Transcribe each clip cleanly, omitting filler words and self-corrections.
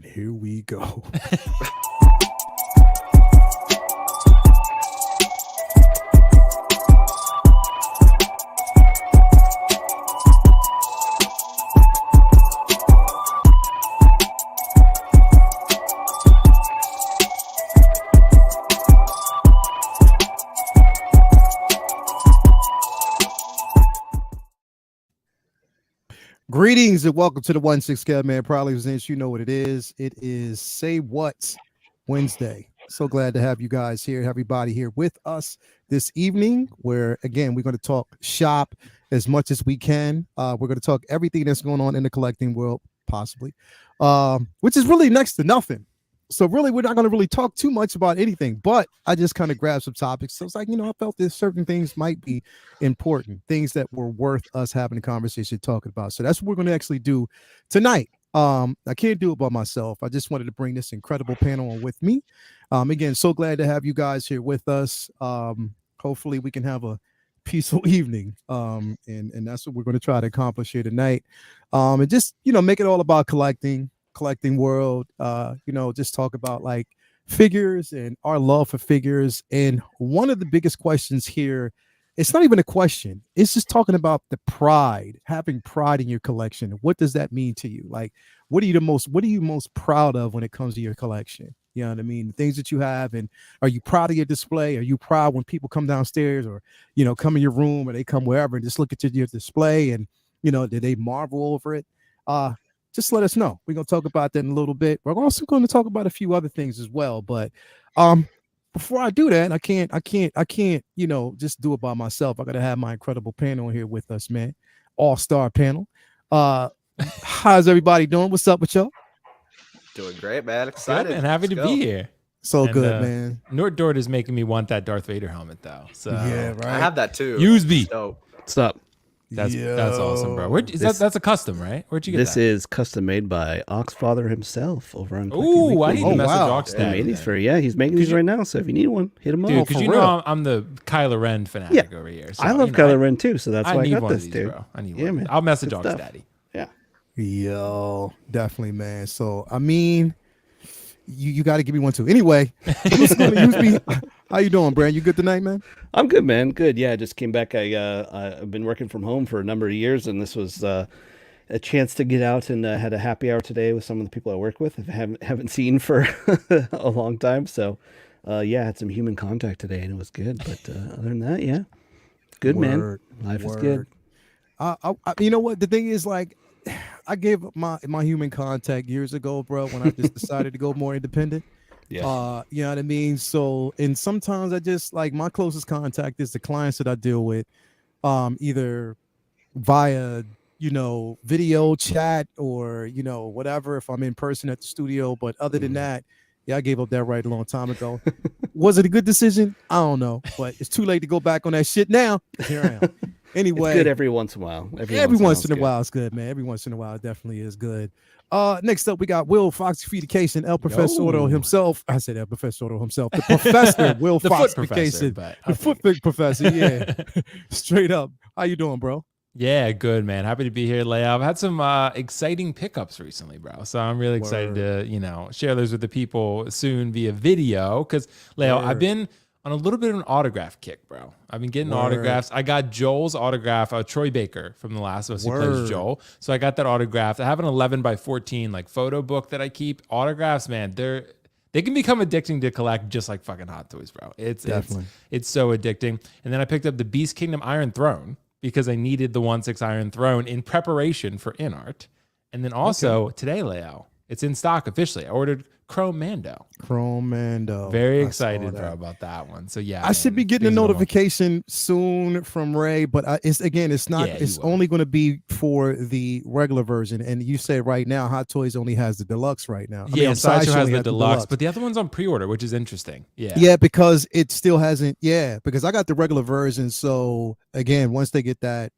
And here we go. Greetings and welcome to the 1-6 Scale Man Probably Presents. You know what it is. It is Say What Wednesday. So glad to have you guys here, everybody here with us this evening, where again we're going to talk shop as much as we can. We're going to talk everything that's going on in the collecting world, possibly, which is really next to nothing. So really, we're not going to really talk too much about anything, but I just kind of grabbed some topics. So it's like, I felt that certain things might be important, things that were worth us having a conversation talking about. So that's what we're going to actually do tonight. I can't do it by myself. I just wanted to bring this incredible panel on with me. Again, so glad to have you guys here with us. Hopefully we can have a peaceful evening. And that's what we're going to try to accomplish here tonight. And just, make it all about collecting world, just talk about like figures and our love for figures. And one of the biggest questions here, it's not even a question, it's just talking about the pride, having pride in your collection. What does that mean to you? Like, what are you most proud of when it comes to your collection? You know what I mean? The things that you have, and are you proud of your display? Are you proud when people come downstairs or, come in your room or they come wherever and just look at your display and, did they marvel over it? Just let us know. We're going to talk about that in a little bit. We're also going to talk about a few other things as well. But before I do that, I can't, just do it by myself. I got to have my incredible panel here with us, man. All-star panel. How's everybody doing? What's up with y'all? Doing great, man. Excited. Good, and happy to be here. So good, man. Nordort is making me want that Darth Vader helmet, though. So yeah, right. I have that too. Use me. So what's up? That's awesome, bro. That's a custom, right? Where'd you get this? That? This is custom made by Oxfather himself over on. Ooh, I need to message Ox Daddy. Made these for he's making these right now. So if you need one, hit him up. Dude, because I'm the Kylo Ren fanatic over here. So, I love Kylo Ren too, so that's why I got this, dude. Bro. I need one. Man. I'll message Ox Daddy. Yeah. Yo, definitely, man. So I mean, you got to give me one too. Anyway, who's going to use me? How you doing, Brand? You good tonight, man? I'm good, man. Good. Yeah, I just came back. I've been working from home for a number of years, and this was a chance to get out and had a happy hour today with some of the people I work with. I haven't seen for a long time. So, I had some human contact today, and it was good. But other than that, yeah, good, man. Life is good. You know what? The thing is, like, I gave up my human contact years ago, bro, when I just decided to go more independent. Yeah. You know what I mean? So, and sometimes I just like my closest contact is the clients that I deal with, either via, video chat or, whatever, if I'm in person at the studio. But other than that, I gave up that right a long time ago. Was it a good decision? I don't know, but it's too late to go back on that shit now. Here I am. Anyway, it's good every once in a while. Every once in a while, it's good, man. Every once in a while, it definitely is good. Next up, we got Will Foxification, El Professor himself. I said El Professor himself. The Professor, Will Foxification. The foot professor, yeah. Straight up. How you doing, bro? Yeah, good, man. Happy to be here, Leo. I've had some exciting pickups recently, bro. So I'm really excited to, share those with the people soon via video. Because, Leo, I've been on a little bit of an autograph kick, bro. I've been getting autographs. I got Joel's autograph, Troy Baker from The Last of Us. He plays Joel. So I got that autographed. I have an 11x14 like photo book that I keep. Autographs, man, they can become addicting to collect, just like fucking Hot Toys, bro. It's so addicting. And then I picked up the Beast Kingdom Iron Throne because I needed the 1/6 Iron Throne in preparation for InArt. And then also today, Leo, it's in stock officially. I ordered Chrome Mando. Very excited, bro, about that one. So yeah, I should be getting a notification soon from Ray, but it's not. Yeah, it's only going to be for the regular version. And you say right now, Hot Toys only has the deluxe right now. Sideshow has the deluxe, but the other one's on pre-order, which is interesting. Yeah, because it still hasn't. Yeah, because I got the regular version. So again, once they get that.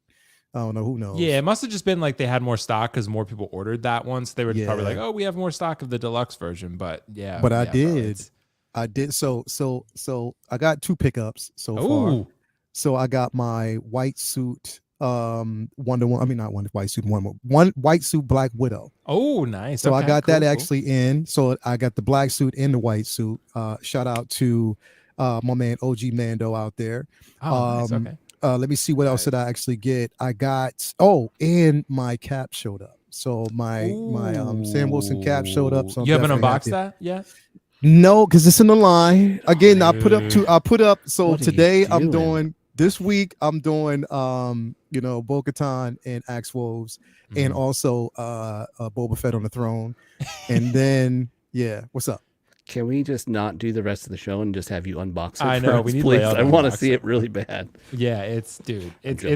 I don't know. Who knows? Yeah, it must have just been like they had more stock because more people ordered that one. So they were probably like, "Oh, we have more stock of the deluxe version." But yeah, I did. So I got two pickups so far. So I got my white suit Wonder Woman. I mean, not one white suit, one white suit Black Widow. Oh, nice. So I Okay, got that cool. actually in. So I got the black suit and the white suit. Shout out to my man OG Mando out there. Oh, nice. Okay. Let me see what else did I actually get. I got and my cap showed up. So my Sam Wilson cap showed up. So I'm you haven't definitely unboxed happy. that yet? No, because it's in the line. Again, I put up. So What are you today I'm doing? doing this week. I'm doing Bo-Katan and Axe Wolves, and also Boba Fett on the throne. And then what's up? Can we just not do the rest of the show and just have you unbox it? I know, we need please. Leo to I want to unbox see it. it really bad. Yeah, it's joking,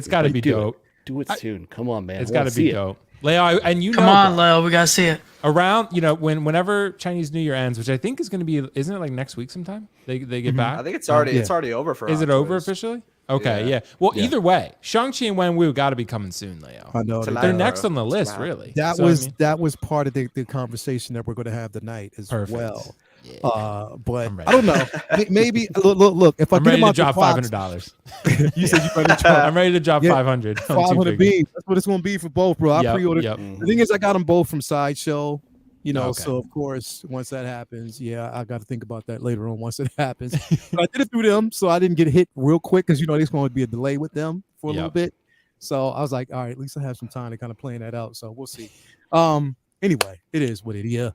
got to but be do it. dope. Do it soon. Come on, man. It's I got wanna to see be it. dope. Leo, and Come on, Leo, we gotta see it. around whenever Chinese New Year ends, which I think is going to be, isn't it like next week sometime? They get back. I think it's already over for. Is it Hot over Toys. officially? Okay, Yeah. yeah. Well, Yeah. either way, Shang-Chi and Wenwu got to be coming soon, Leo. I know Tonight, They're bro. next on the list, Tonight. really. that So, was I mean, that was part of the conversation that we're going to have tonight as Perfect. well. Yeah. But I'm ready. I don't know. Maybe look. If I I'm get ready them to out drop the box, $500. you said you're going to drop I'm ready to drop Yeah. 500. 500 beans. That's what it's going to be for both, bro. I Yep, pre-ordered. yep. The thing is, I got them both from Sideshow. Okay. So of course, once that happens, I got to think about that later on. Once it happens, but I did it through them, so I didn't get hit real quick because there's going to be a delay with them for a little Yep. bit. So I was like, all right, at least I have some time to kind of plan that out. So we'll see. Anyway, it is what it is.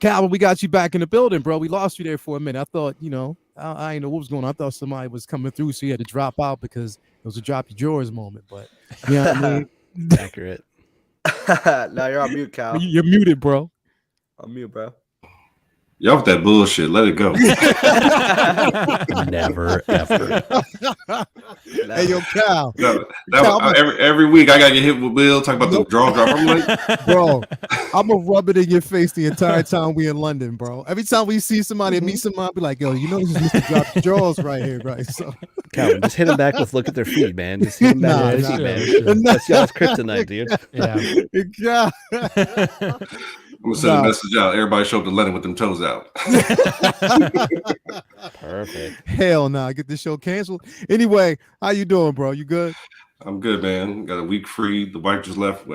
Calvin, we got you back in the building, bro. We lost you there for a minute. I thought, I didn't know what was going on. I thought somebody was coming through, so you had to drop out because it was a drop your drawers moment. But you know what I mean? Accurate. No, you're on mute, Cal. You're muted, bro. On mute, bro. Y'all with that bullshit. Let it go. Never, ever. Hey, yo, Cal. No, Cal, every week I gotta get hit with Will talk about the draw drop. I'm like, bro, I'm gonna rub it in your face the entire time we in London, bro. Every time we see somebody and meet somebody, I'll be like, yo, this is Mr. Drop the Draws right here, right? So Calvin, just hit them back with look at their feet, man. Just hit them back with Nah, their it's feet, true, man. it's true. That's y'all's kryptonite, dude. Yeah. Yeah. I'm gonna send a message out. Everybody show up to London with them toes out. Perfect. Hell nah, get this show canceled. Anyway, how you doing, bro? You good? I'm good, man. Got a week free. The wife just left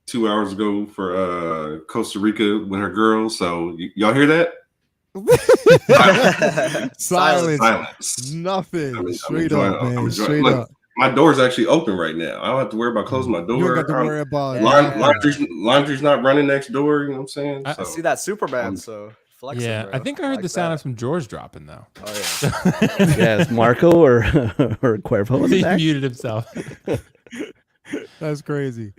2 hours ago for Costa Rica with her girls. So y'all hear that? Silence. Silence. Nothing. I'm Straight enjoying- up, I'm man. enjoying- Straight look, up. My door's actually open right now. I don't have to worry about closing my door. You don't got to worry about it. Laundry's not running next door. You know what I'm saying? I I see that Superman, Um, so flexing, Yeah. bro. I think I heard like the sound that. of some drawers dropping, though. Oh yeah. Yeah, is Marco or Cuervo in the He back? muted himself. That's crazy.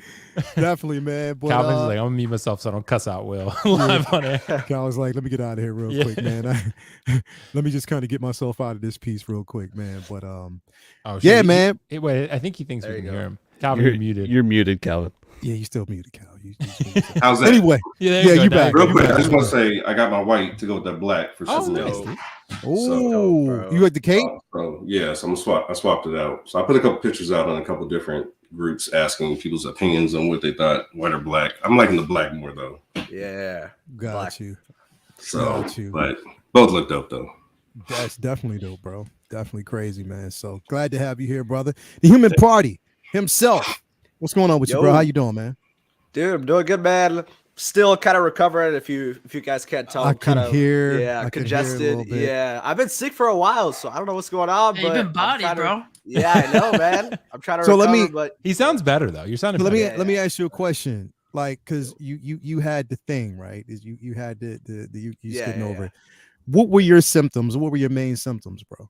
Definitely, man. But, Calvin's like, I'm going to mute myself so I don't cuss out Will live on air. Cal was like, let me get out of here real Yeah. quick, man. Let me just kind of get myself out of this piece real quick, man. But Oh, shit. yeah, man. Wait, I think he thinks There we you can go. hear him. Calvin, you're muted. You're muted, Calvin. Yeah, you still muted, Cal. How's that? Anyway, Yeah, there yeah, go, you there back. go. Real quick, I back. just want to say I got my white to go with that black for Oh, Super nice. Bowl. Oh, bro. you at the cape? So yeah, so I swapped it out. So I put a couple pictures out on a couple different groups asking people's opinions on what they thought, white or black. I'm liking the black more though. Yeah. Got Black. you. So, Got you. but both look dope though. That's definitely dope, bro. Definitely crazy, man. So glad to have you here, brother. The Human Party himself. What's going on with you, Yo. bro? How you doing, man? Dude, I'm doing good, man. Still kind of recovering. If you guys can't tell, I I'm kind can of hear- I yeah, can hear a little congested. bit. Yeah, I've been sick for a while, so I don't know what's going on. Yeah, but you've been I'm body, trying to- bro. Yeah, I know, man. I'm trying to So let recover, me- but He sounds better, though. You're sounding So let better. me ask you a question. Like, cause you had the thing, right? Is you had the you Yeah, getting yeah, over yeah. it. What were your symptoms? What were your main symptoms, bro?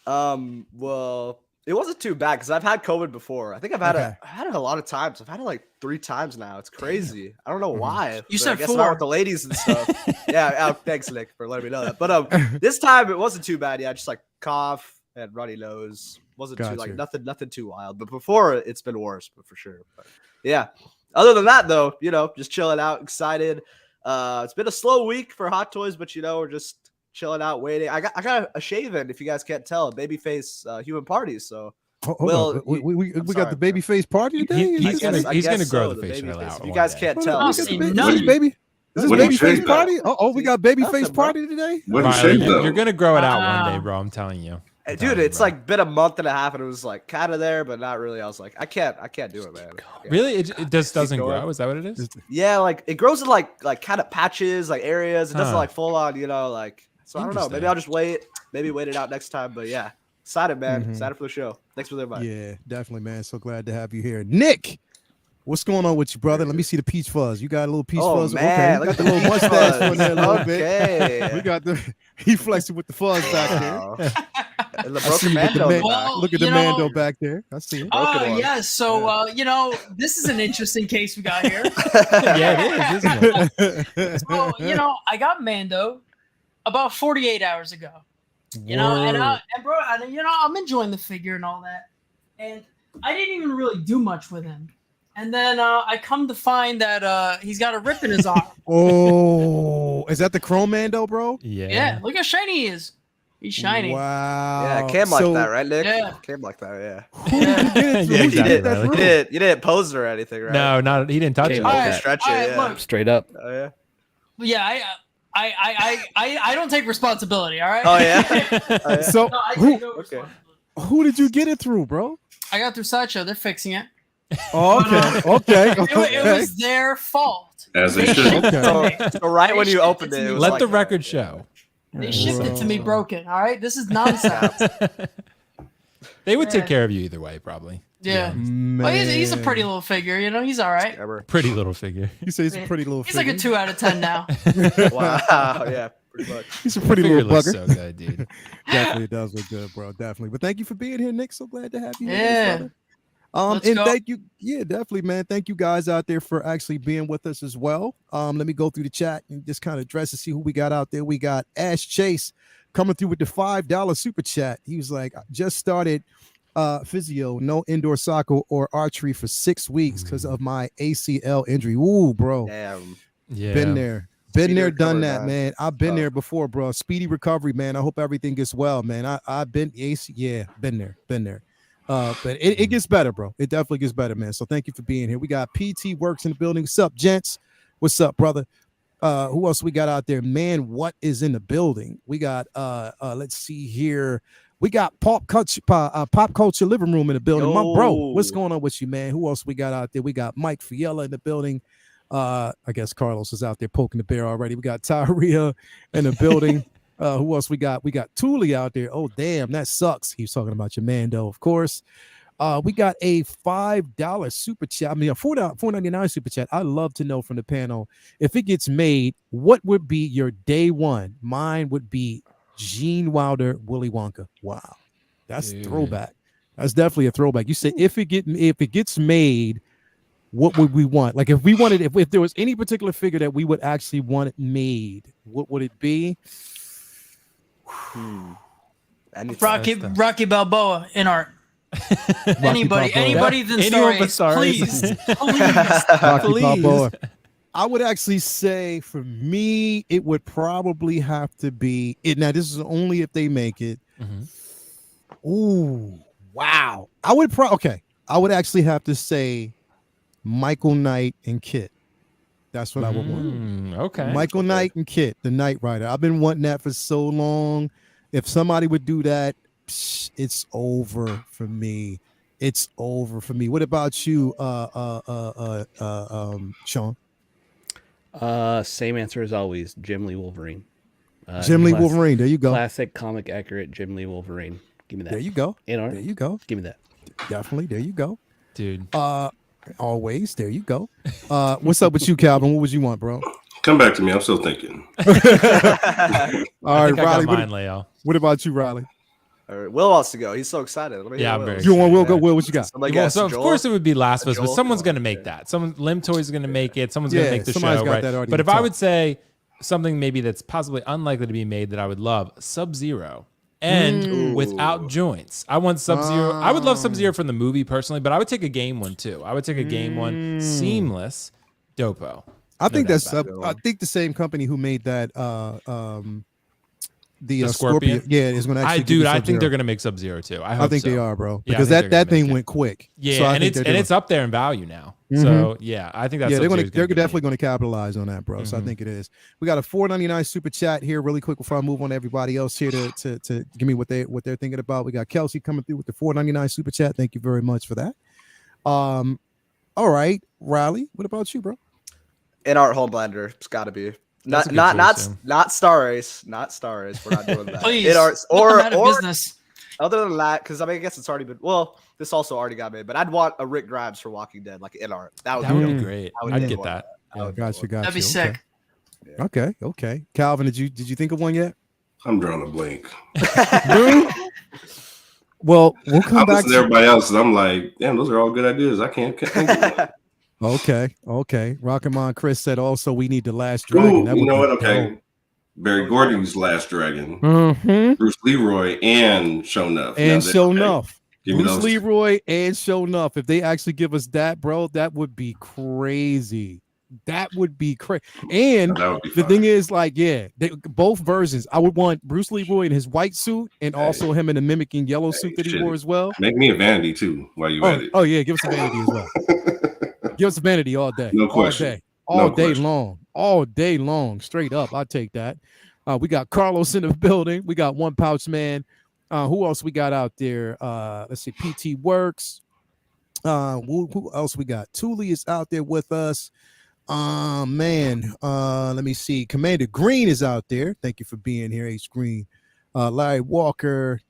well, it wasn't too bad because I've had COVID before. I think I've had Okay. I've had it a lot of times. I've had it like 3 times now. It's crazy. I don't know Mhm. why. You but said I guess 4. not with the ladies and stuff. Yeah, thanks, Nick, for letting me know that. But this time it wasn't too bad. Yeah, just like cough and runny nose. Wasn't too like Gotcha. nothing too wild. But before it's been worse, but for sure. But yeah. Other than that, though, just chilling out, excited. It's been a slow week for Hot Toys, but we're just chilling out, waiting. I got a shave in, if you guys can't tell, babyface human party. So Hold Well, on. We I'm got sorry, the baby face party today. He- Is he's this gonna- what- he's gonna grow so, the facial baby hair face. out If you one guys day. can't Hold tell, on, I'll we got see the ba- nothing. this baby. Is this What do you baby face shave though? party? Oh, we got baby face Nothing, bro. party today. What do you Riley, shave though? you're gonna grow it out one Wow. day, bro. I'm telling you. I'm Dude, telling you, it's bro. like been a month and a half, and it was like kind of there, but not really. I was like, I can't do it, man. Yeah. Really, it just doesn't going. grow. Is that what it is? Yeah, like it grows in like kind of patches, like areas. It doesn't Huh. like full on, like. So I don't know. Maybe Interesting. I'll just wait. Maybe wait it out next time. But yeah, excited, man. Mhm. Excited for the show. Thanks for the invite. Yeah, definitely, man. So glad to have you here, Nick. What's going on with you, brother? Let me see the peach fuzz. You got a little peach Oh, fuzz. man, Okay, you look got at the the little peach mustache fuzz. on there a little Okay. bit. We got the he flexing with the fuzz back there. Wow. And the I see broken you with the Mando. man. back. Look at the Mando back there. I see it. Broken Oh, one. yes. So, this is an interesting case we got here. Yeah, it is, isn't it? So, I got Mando about 48 hours ago. I'm enjoying the figure and all that. And I didn't even really do much with him. And then I come to find that he's got a rip in his arm. Oh, is that the Chrome Mando, bro? Yeah, look how shiny he is. He's shiny. Wow. Yeah, it came like So, that, right, Nick? Yeah. It came like that, yeah. Who did you get it through? Yeah, Who You did you get exactly, that Riley. through? You didn't pose it or anything, right? No, not he didn't touch Okay, it. look. Alright, Stretch it, alright, yeah. look. Straight up. Oh, yeah. Yeah, I don't take responsibility, all right? Oh, yeah? Oh, yeah. So No, I who take no Okay. responsibility. who did you get it through, bro? I got through Sideshow. They're fixing it. Oh, okay. It was their fault. As they should. Okay. So right when you opened it, it was Let like the that. record show. They shipped it to me broken, all right? This is nonsense. They would take Man. care of you either way, probably. Yeah. Man. Oh, he's a pretty little figure, he's all right. Ever. Pretty little figure. You say he's a pretty little He's like a figure. 2 out of 10 now. Wow, yeah, pretty much. He's a pretty Figure little looks bugger. so good, dude. Definitely does look good, bro. Definitely. But thank you for being here, Nick. So glad to have you. here, Yeah. brother. Let's And go. thank you. Yeah, definitely, man. Thank you guys out there for actually being with us as well. Let me go through the chat and just kind of address and see who we got out there. We got Ash Chase coming through with the $5 super chat. He was like, I just started physio, no indoor soccer or archery for 6 weeks because of my ACL injury. Ooh, bro. Damn. Yeah. Been there. Been Speedy there, done recovery, that, man. man. I've been Oh. there before, bro. Speedy recovery, man. I hope everything gets well, man. I've been been there. But it gets better, bro. It definitely gets better, man. So thank you for being here. We got PT Works in the building. What's up, gents? What's up, brother? Who else we got out there? Man, what is in the building? We got let's see here. We got pop culture living room in the building. My bro, what's Yo. going on with you, man? Who else we got out there? We got Mike Fiella in the building. I guess Carlos is out there poking the bear already. We got Tyria in the building. Who else we got? We got Thule out there. Oh, damn, that sucks. He's talking about your Mando, of course. We got a $5 super chat. I mean, a $4.99 super chat. I'd love to know from the panel, if it gets made, what would be your day one? Mine would be Gene Wilder, Willy Wonka. Wow, that's Dude. throwback. That's definitely a throwback. You said if it gets made, what would we want? Like if we wanted, if there was any particular figure that we would actually want it made, what would it be? Anything. Rocky Balboa in art. Anybody Balboa. than Anyone but stories, stars. please. Rocky Please. Balboa. I would actually say for me, it would probably have to be it. Now, this is only if they make it. Mhm. Ooh, wow. I would actually have to say Michael Knight and Kit. That's what I would want. Okay. Michael Knight and Kit, the Knight Rider. I've been wanting that for so long. If somebody would do that, it's over for me. It's over for me. What about you, Sean? Same answer as always. Jim Lee Wolverine. Jim Lee Wolverine. There you go. Classic comic accurate Jim Lee Wolverine. Give me that. There you go. In art. There you go. Give me that. Definitely. There you go. Dude. Always. There you go. What's up with you, Calvin? What would you want, bro? Come back to me. I'm still thinking. All I right, think I Riley. got mine, Leo. What about you, Riley? All right, Will wants to go. He's so excited. Let me Yeah, hear I'm Will. very You want Will? Go. Will, what you got? Somebody Well, guess so of Joel? course it would be Last of Us, but Joel? someone's Come going to on. make that. Lim Toys is going to make it. Someone's going Yeah, to make the somebody's show, got right? that already But in if I talk. would say something maybe that's possibly unlikely to be made that I would love, Sub-Zero. And Ooh. without joints. I want Sub-Zero. I would love Sub-Zero from the movie personally, but I would take a game one too. I would take a game one. Seamless. Dopo. I think doubt that's. about I think the same company who made that. the Scorpion? Scorpion. Yeah, it's going to actually. I think they're going to make Sub-Zero too. I think so. they are, bro. Yeah, because that thing went quick. Yeah, so and it's up there in value now. Mm-hmm. So yeah, I think that's they're definitely going to capitalize on that, bro. Mm-hmm. So I think it is. We got a $4.99 super chat here, really quick before I move on to everybody else here to give me what they're thinking about. We got Kelsey coming through with the $4.99 super chat. Thank you very much for that. All right, Riley, what about you, bro? In Art Homelander, it's got to be. Not Star Race, not Star Race. We're not doing that. Please, In Art, or business. Other than that, because I mean, I guess it's already been. Well, this also already got made, but I'd want a Rick Grimes for Walking Dead, like in Art. That would be great. I'd get that. Gotcha. That'd be sick. Okay. Calvin, did you think of one yet? I'm drawing a blank. Well, we'll come back to everybody else. And I'm like, damn, those are all good ideas. I can't think of one. Okay. Rock'n'Mon Chris said also we need the Last Dragon. Ooh, you know what? Okay. Barry Gordy's Last Dragon. Mm-hmm. Bruce Leroy and Sho'nuff. Bruce Leroy and Sho'nuff. If they actually give us that, bro, that would be crazy. That would be crazy. And the thing is, like, both versions. I would want Bruce Leroy in his white suit and also him in the mimicking yellow suit that he wore as well. Make me a vanity too while you at it. Oh yeah, give us a vanity as well. Give us a vanity all day. No question. All day long. Straight up. I'll take that. We got Carlos in the building. We got One Pouch Man. Who else we got out there? Let's see. PT Works. Who else we got? Thule is out there with us. Let me see. Commander Green is out there. Thank you for being here, H Green. Larry Walker.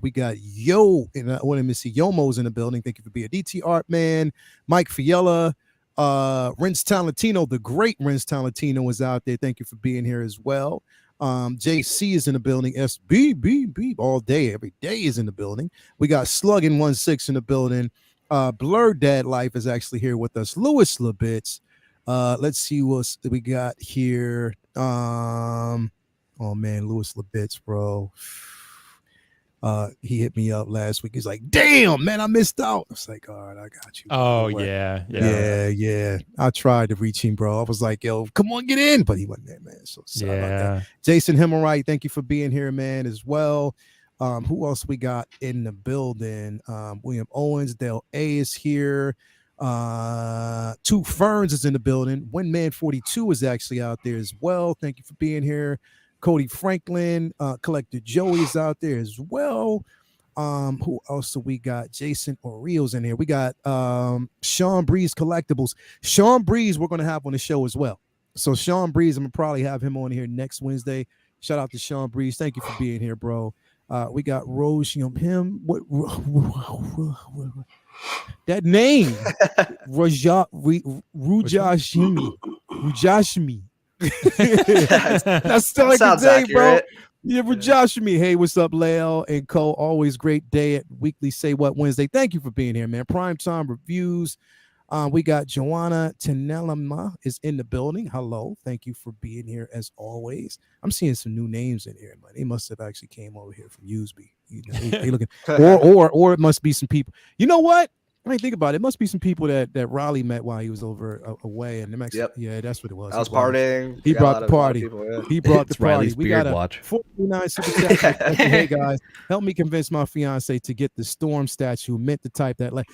We got Yomo's in the building. Thank you for being DT Art Man. Mike Fiella. Renz Talentino, the great Renz Talentino is out there. Thank you for being here as well. JC is in the building. SBBB all day, every day is in the building. We got Sluggin16 in the building. Blur Dad Life is actually here with us. Louis Labitz. Let's see what we got here. Oh man, Louis Labitz, bro. He hit me up last week. He's like, damn, man, I missed out. I was like, all right, I got you. Oh, yeah. I tried to reach him, bro. I was like, yo, come on, get in. But he wasn't there, man. So sorry about that. Jason Hemmerwright, thank you for being here, man, as well. Who else we got in the building? William Owens, Dale A is here. Two Ferns is in the building. Windman 42 is actually out there as well. Thank you for being here. Cody Franklin, Collector Joey is out there as well. Who else do we got? Jason Oriel's in here. We got Sean Breeze Collectibles. Sean Breeze we're going to have on the show as well. So Sean Breeze, I'm going to probably have him on here next Wednesday. Shout out to Sean Breeze. Thank you for being here, bro. We got Rose him. What that name? Rujashmi. That's still like a day, bro. Yeah, Rujashmi. Hey, what's up, Leo and Co? Always great day at Weekly Say What Wednesday. Thank you for being here, man. Prime Time Reviews. We got Joanna Tenelama is in the building. Hello. Thank you for being here as always. I'm seeing some new names in here, man. They must have actually came over here from Usby. You know, they looking or it must be some people. You know what? I mean, think about it. It must be some people that Raleigh met while he was over away in New Mexico. Yep. Yeah, that's what it was. I was partying. He brought the party. He brought the party. We got a watch. 49 super chat. Hey guys, help me convince my fiance to get the Storm statue. Meant to type that. Like,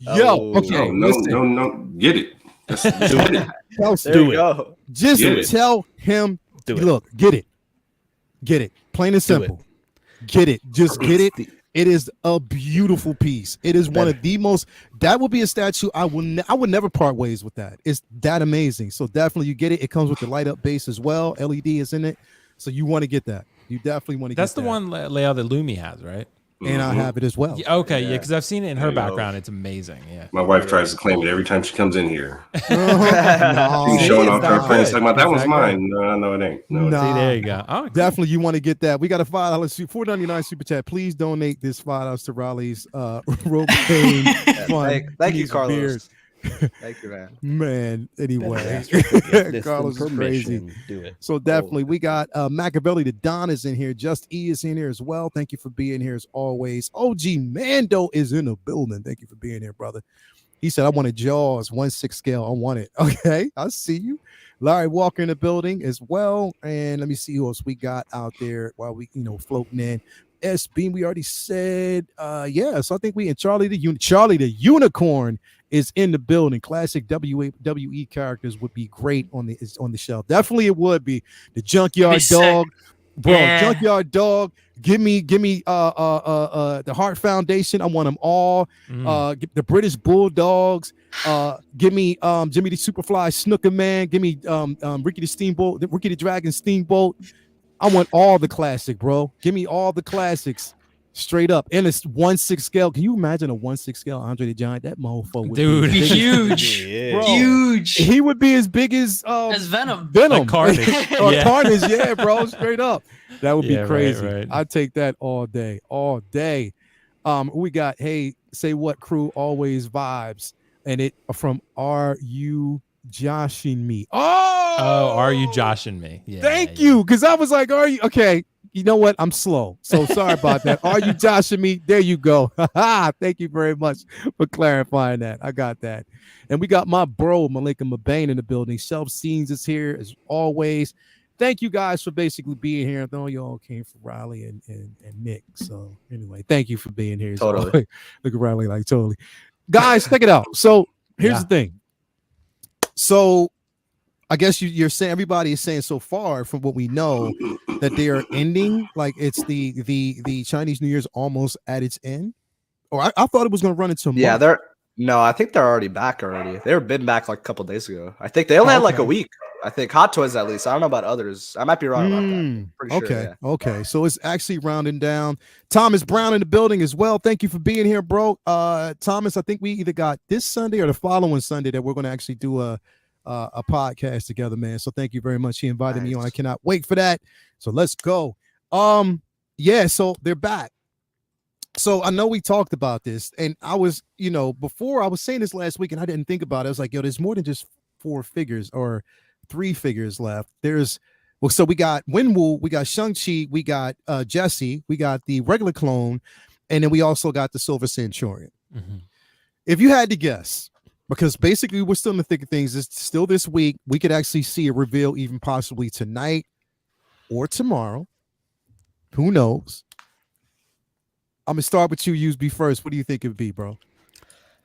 okay, no, get it. Just do it. Do it. Just tell him. Look, get it. Plain and simple. Get it. Just get it. It is a beautiful piece. It is one of the most. That would be a statue. I would never part ways with that. It's that amazing. So definitely, you get it. It comes with the light up base as well. LED is in it, so you want to get that. You definitely want to. That's the one layout that Lumi has, right? And I have it as well. Yeah, okay, because I've seen it in her background. It's amazing. Yeah. My wife tries to claim it every time she comes in here. No, she's showing off her friends talking about that one's mine. No, it ain't. No, nah, see, there you go. Oh, definitely, you want to get that. We got a $4.99 super chat. Please donate this $5 to Raleigh's Rogaine fund. Thank you, Carlos. Thank you, man. Man, anyway, Carlos is crazy. Do it. So definitely, we got Machiavelli the Don is in here. Just E is in here as well. Thank you for being here as always. OG Mando is in the building. Thank you for being here, brother. He said, I want a Jaws 1/6 scale. I want it. Okay, I see you. Larry Walker in the building as well. And let me see who else we got out there while we, floating in. S Beam, we already said. Yeah, so I think we and Charlie the Unicorn is in the building. Classic WWE characters would be great on the shelf. Definitely it would be. The Junkyard Dog. Bro, Junkyard Dog. Give me the Hart Foundation. I want them all. The British Bulldogs. Give me Jimmy the Superfly Snooker Man. Give me Ricky the Dragon Steamboat. I want all the classic, bro. Give me all the classics. Straight up. And it's 1/6 scale. Can you imagine a 1/6 scale Andre the Giant? That mofo would be huge. Yeah. Huge. He would be as big as Venom. Like Carnage. Carnage, yeah, bro. Straight up. That would be crazy. Right. I'd take that all day. All day. We got, hey, say what crew always vibes. And it from Are You Joshing Me? Oh, are you joshing me? Yeah. Thank you. Because I was like, are you okay? You know what? I'm slow. So sorry about that. Are you joshing me? There you go. Thank you very much for clarifying that. I got that. And we got my bro, Malika Mabane, in the building. Shelf Scenes is here as always. Thank you guys for basically being here. I know you all came from Riley and Nick. So anyway, thank you for being here. Totally. Look at Riley like totally. Guys, check it out. So here's the thing. So I guess you're saying everybody is saying so far from what we know that they are ending, like it's the Chinese New Year's almost at its end. Or I thought it was going to run into March. I think they're already back already. They've been back like a couple days ago. I think they only had like a week. I think Hot Toys at least. I don't know about others. I might be wrong about that. Pretty sure, Okay. So it's actually rounding down. Thomas Brown in the building as well. Thank you for being here, bro. Thomas, I think we either got this Sunday or the following Sunday that we're going to actually do a podcast together, man. So thank you very much. He invited me on. I cannot wait for that. So let's go. So they're back. So I know we talked about this, and I was, before I was saying this last week, and I didn't think about it. I was like, there's more than just 4 figures or 3 figures left. So we got Wenwu, we got Shang-Chi, we got Jesse, we got the regular clone, and then we also got the Silver Centurion. Mm-hmm. If you had to guess, because basically we're still in the thick of things, it's still this week, we could actually see a reveal even possibly tonight or tomorrow. Who knows? I'm gonna start with you, USB first. What do you think it would be, bro?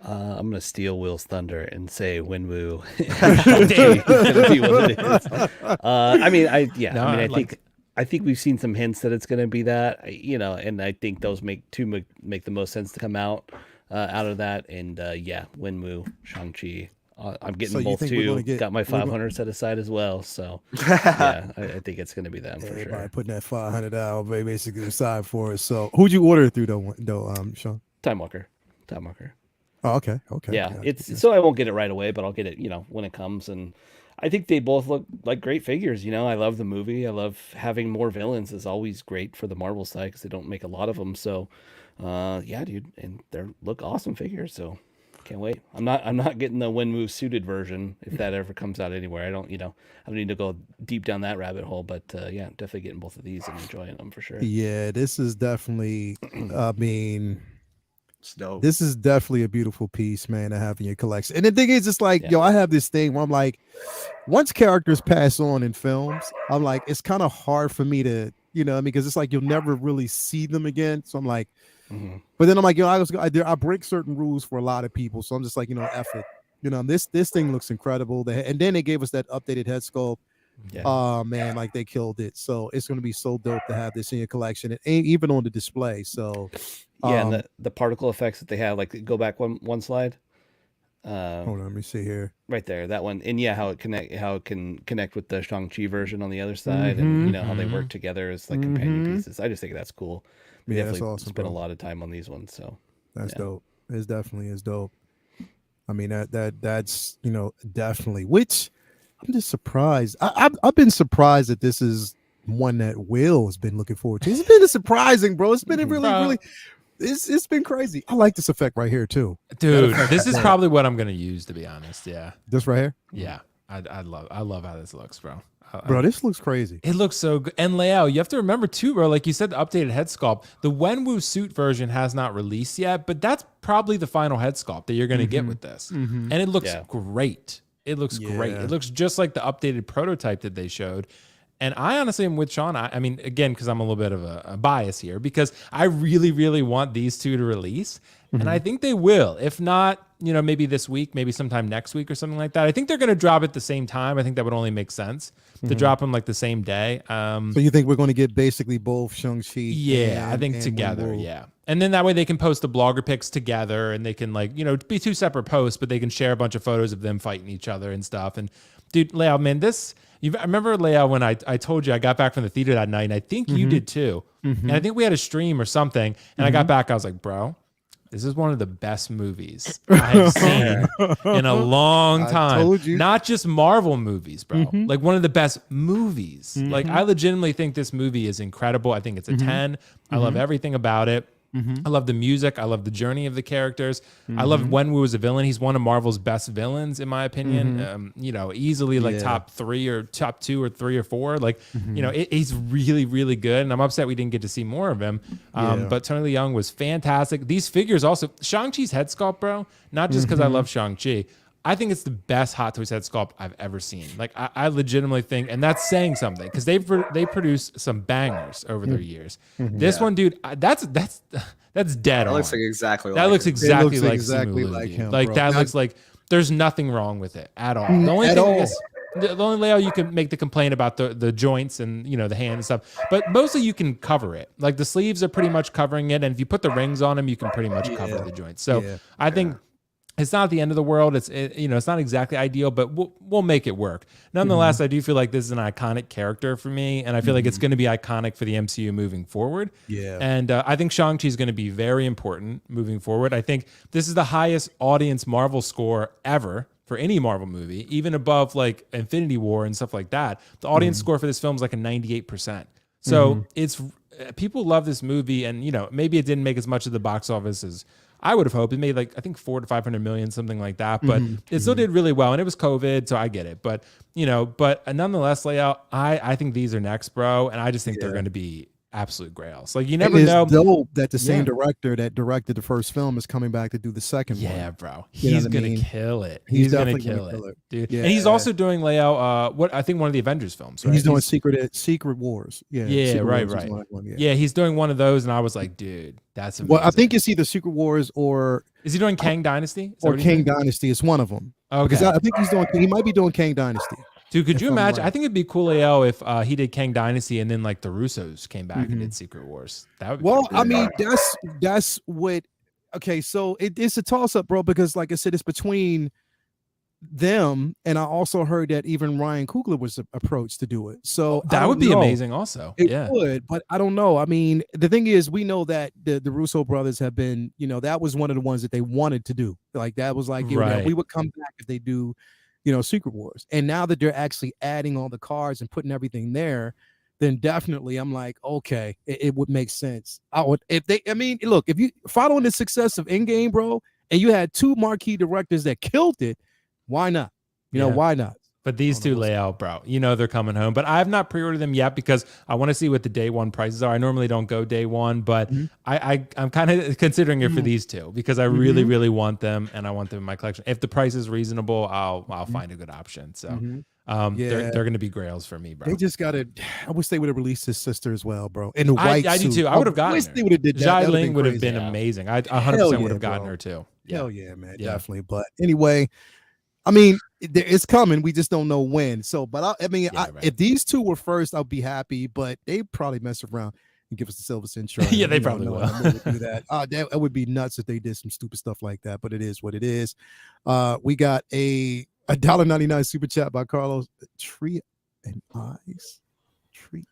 I'm gonna steal Will's thunder and say Wenwu. It's gonna be what it is. I think we've seen some hints that it's gonna be that, and I think those make the most sense to come out of that. And Wenwu, Shang-Chi. I'm getting both too. Got my 500 set aside as well. So I think it's gonna be them for sure. Putting that 500 out basically aside for us. So who'd you order it through though, Sean? Time Walker. Oh, okay. Yeah, so I won't get it right away, but I'll get it, when it comes. And I think they both look like great figures. I love the movie. I love having more villains is always great for the Marvel side because they don't make a lot of them. So, dude, and they look awesome figures. So can't wait. I'm not getting the Wenwu suited version if that ever comes out anywhere. I don't need to go deep down that rabbit hole. But definitely getting both of these and enjoying them for sure. Yeah, this is definitely. Dope. This is definitely a beautiful piece, man, to have in your collection. And the thing is, it's like, I have this thing where I'm like, once characters pass on in films, I'm like, it's kind of hard for me to, because it's like you'll never really see them again. So I'm like, but then I'm like, I break certain rules for a lot of people. So I'm just like, F it. This thing looks incredible. And then they gave us that updated head sculpt. Yeah. Oh man, like they killed it. So it's going to be so dope to have this in your collection and even on the display. So and the particle effects that they have, like go back one slide. Hold on, let me see here. Right there, that one, and how it can connect with the Shang-Chi version on the other side, and how they work together as like companion pieces. I just think that's cool. We definitely awesome, spent a lot of time on these ones, so that's dope. It definitely is dope. I mean that's definitely. Which I'm just surprised. I've been surprised that this is one that Will has been looking forward to. It's been surprising, bro. It's been really. It's been crazy. I like this effect right here too, dude. This is probably what I'm gonna use, to be honest. Yeah, this right here. Yeah, I love how this looks, bro. Bro, this looks crazy. It looks so good. And layout, you have to remember too, bro. Like you said, the updated head sculpt. The Wenwu suit version has not released yet, but that's probably the final head sculpt that you're gonna get with this, and it looks great. It looks great. Yeah. It looks just like the updated prototype that they showed. And I honestly am with Sean. I mean, again, because I'm a little bit of a bias here, because I really, really want these two to release. And I think they will. If not, maybe this week, maybe sometime next week or something like that. I think they're going to drop at the same time. I think that would only make sense to drop them like the same day. So you think we're going to get basically both Shang-Chi? Yeah, I think together. Yeah. And then that way they can post the blogger pics together, and they can be two separate posts, but they can share a bunch of photos of them fighting each other and stuff. And dude, Leo, man, I remember, Leo, when I told you I got back from the theater that night, and I think you did too. And I think we had a stream or something, and I got back, I was like, bro, this is one of the best movies I have seen in a long time. I told you. Not just Marvel movies, bro. Like one of the best movies. Like I legitimately think this movie is incredible. I think it's a 10. I love everything about it. I love the music. I love the journey of the characters. I love Wenwu as a villain. He's one of Marvel's best villains, in my opinion. Easily like top 3 or top 2 or 3 or 4. Like, he's really, really good. And I'm upset we didn't get to see more of him. But Tony Leung was fantastic. These figures also, Shang-Chi's head sculpt, bro, not just because I love Shang-Chi. I think it's the best Hot Toys head sculpt I've ever seen. Like I legitimately think, and that's saying something, because they produced some bangers over their years. This one, dude, that's dead on. That looks like exactly. That like looks him. exactly like exactly Simu like Liu. him, Like bro. that looks like there's nothing wrong with it at all. The only At thing, all. the only layout you can make the complaint about the joints and the hand and stuff, but mostly you can cover it. Like the sleeves are pretty much covering it, and if you put the rings on them, you can pretty much cover the joints. So I think. It's not the end of the world. It's not exactly ideal, but we'll make it work. Nonetheless, I do feel like this is an iconic character for me, and I feel like it's going to be iconic for the MCU moving forward. Yeah. And I think Shang-Chi is going to be very important moving forward. I think this is the highest audience Marvel score ever for any Marvel movie, even above like Infinity War and stuff like that. The audience score for this film is like a 98%. So it's people love this movie, and maybe it didn't make as much of the box office as I would have hoped. It made like, I think 400 to 500 million, something like that, but it still did really well. And it was COVID, so I get it. But, but nonetheless, layout, I think these are next, bro. And I just think they're going to be absolute grails. Like you never know. It's dope that the same director that directed the first film is coming back to do the second one. Yeah, bro. You know He's what I going to mean? kill it. He's going to definitely kill gonna kill it, it. dude. Yeah. And he's also doing layout, I think one of the Avengers films, right? He's doing Secret Wars. Yeah. Secret right, Wars is right. one, Yeah, he's doing one of those, and I was like, dude, that's amazing. Well, I think it's either Secret Wars or Is he doing Kang Dynasty? Is that or what he's Kang doing? Dynasty. It's one of them. Okay. Because I think he might be doing Kang Dynasty. Dude, could if you I'm imagine? right. I think it'd be cool, AL, if he did Kang Dynasty and then like the Russos came back and did Secret Wars. That would be Well, pretty I mean, cool. that's what. Okay, so it's a toss up, bro. Because like I said, it's between them, and I also heard that even Ryan Coogler was approached to do it. So I That would don't be know. amazing, also. It Yeah. would, but I don't know. I mean, the thing is, we know that the Russo brothers have been, that was one of the ones that they wanted to do. Like that was like, Right. we would come back if they do, Secret Wars. And now that they're actually adding all the cards and putting everything there, then definitely I'm like, okay, it would make sense. Look, if you following the success of Endgame, bro, and you had two marquee directors that killed it, why not? Yeah. Why not? But these two layout, bro, they're coming home. But I have not pre-ordered them yet because I want to see what the day one prices are. I normally don't go day one, but I'm kind of considering it for these two because I really, really want them, and I want them in my collection. If the price is reasonable, I'll find a good option. So they're going to be grails for me, bro. They just got to. I wish they would have released his sister as well, bro. In the white I do suit. too. I would have gotten wish her. they would have did that. Jai That Ling would have crazy. been amazing. I Hell 100% yeah, would have gotten bro. her too. Hell yeah, man, Yeah. definitely. But anyway, I mean, it's coming. We just don't know when. So, but Right. if these two were first, I'll be happy. But they probably mess around and give us the Silver Century. Yeah, they probably will. Do that. That would be nuts if they did some stupid stuff like that. But it is what it is. We got a $1.99 super chat by Carlos. Tree and eyes. Tree.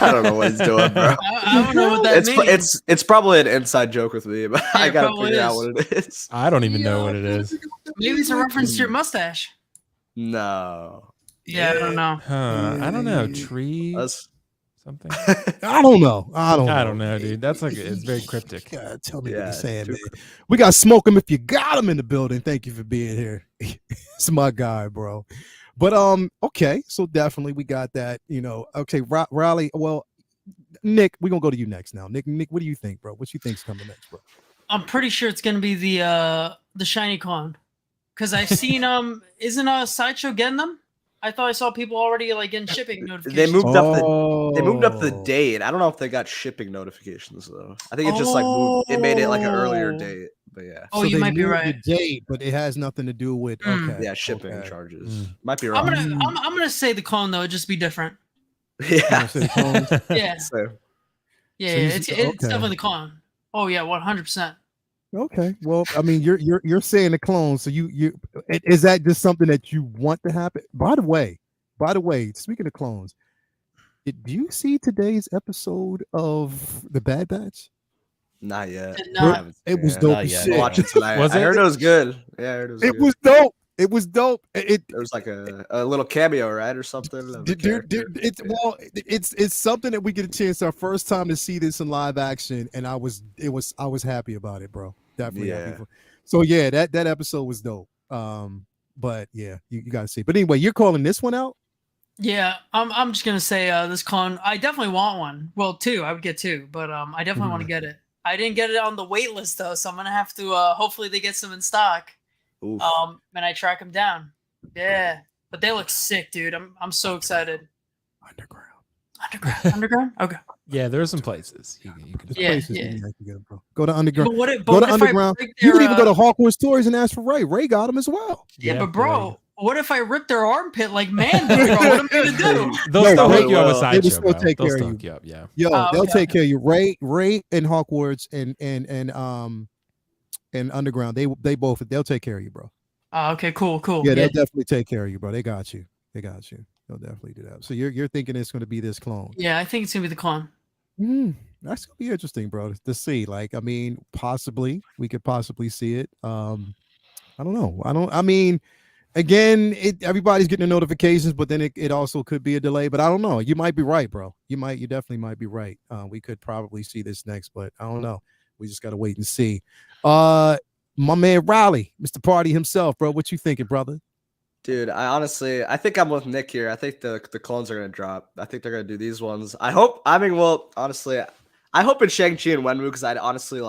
I don't know what he's doing, bro. I don't know what that means. It's probably an inside joke with me, but I it gotta probably figure out is. what it is. I don't even know what it is. Maybe it's a reference to your mustache. No. Yeah, I don't know. I don't know. Tree That's something. I don't know. I don't know, dude. That's like it's very cryptic. God, tell me what Yeah, he's saying, too man. We got Smoke him if you got him in the building. Thank you for being here. It's my guy, bro. But okay, so definitely we got that. Okay, Riley. Well, Nick, we're gonna go to you next now. Nick, what do you think, bro? What you think's coming next, bro? I'm pretty sure it's gonna be the shiny con, Because I've seen isn't a Sideshow getting them? I thought I saw people already like getting shipping notifications. They moved up the date. I don't know if they got shipping notifications though. I think it just like moved. It made it like an earlier date. But yeah. Oh, you might be right. The date, but it has nothing to do with Yeah, shipping charges. Might be right. I'm gonna say the clone though. It'd just be different. Yeah. Yeah. So, It's definitely the clone. Oh yeah, 100%. Okay. Well, I mean, you're saying the clone, so you is that just something that you want to happen? By the way, speaking of clones, do you see today's episode of The Bad Batch? not yet. Did not. It was dope Not as yet. shit. I'll watch it tonight. Was I heard it? it was good. Yeah, I heard it was It good. was dope. It was dope. It There was like a little cameo, right, or something. of a character. it's something that we get a chance our first time to see this in live action, and I was happy about it, bro. Definitely happy. Yeah. So yeah, that episode was dope. But yeah, you gotta see. But anyway, you're calling this one out? Yeah, I'm just gonna say this clone. I definitely want one. Well, two. I would get two, but I definitely want to get it. I didn't get it on the wait list though, so I'm gonna have to. Hopefully, they get some in stock. Oof. And I track them down. Yeah, but they look sick, dude. I'm so excited. Underground. Okay. Yeah, there are some places you can. Yeah, Places yeah. you can actually get 'em, bro. Go to underground. But what if, Go to underground. I break You can even go their, to Hawkwood Stories and ask for Ray. Ray got them as well. Yeah, Yeah, but bro, what if I rip their armpit like man? Bro? What am I gonna do? They'll No, still they hook you up will. with They will Sideshow, still bro. take They'll care of still you. hook you up, yeah. Yo, Oh, they'll okay. take care of you. Ray and Hawkwards and underground. They'll take care of you, bro. Okay, cool. Yeah, they'll definitely take care of you, bro. They got you. They'll definitely do that. So you're thinking it's going to be this clone? Yeah, I think it's gonna be the clone. That's gonna be interesting, bro, to see. Like, I mean, we could possibly see it. I don't know. I mean, again, everybody's getting the notifications, but then it also could be a delay. But I don't know. You might be right, bro. You definitely might be right. We could probably see this next, but I don't know. We just gotta wait and see. My man Riley, Mr. Party himself, bro. What you thinking, brother? Dude, I think I'm with Nick here. I think the clones are gonna drop. I think they're gonna do these ones. I hope. I mean, well, honestly, I hope it's Shang-Chi and Wenwu because I'd honestly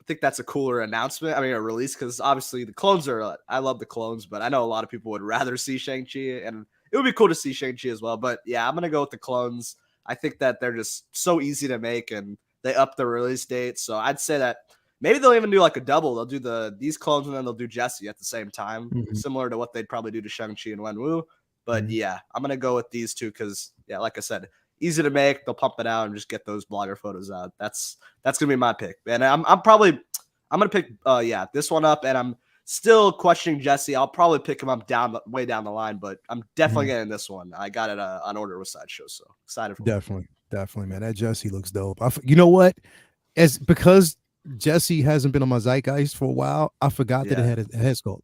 think that's a cooler announcement. I mean, a release because obviously the clones are. I love the clones, but I know a lot of people would rather see Shang-Chi, and it would be cool to see Shang-Chi as well. But yeah, I'm gonna go with the clones. I think that they're just so easy to make, and they up the release date. So I'd say that. Maybe they'll even do like a double. They'll do these clones and then they'll do Jesse at the same time, similar to what they'd probably do to Shang-Chi and Wenwu. But yeah, I'm gonna go with these two because yeah, like I said, easy to make. They'll pump it out and just get those blogger photos out. That's gonna be my pick. And I'm gonna pick this one up. And I'm still questioning Jesse. I'll probably pick him up way down the line, but I'm definitely getting this one. I got it on order with Sideshow, so excited for Definitely, man. That Jesse looks dope. You know what? Because Jesse hasn't been on my zeitgeist for a while, I forgot that it had a head sculpt.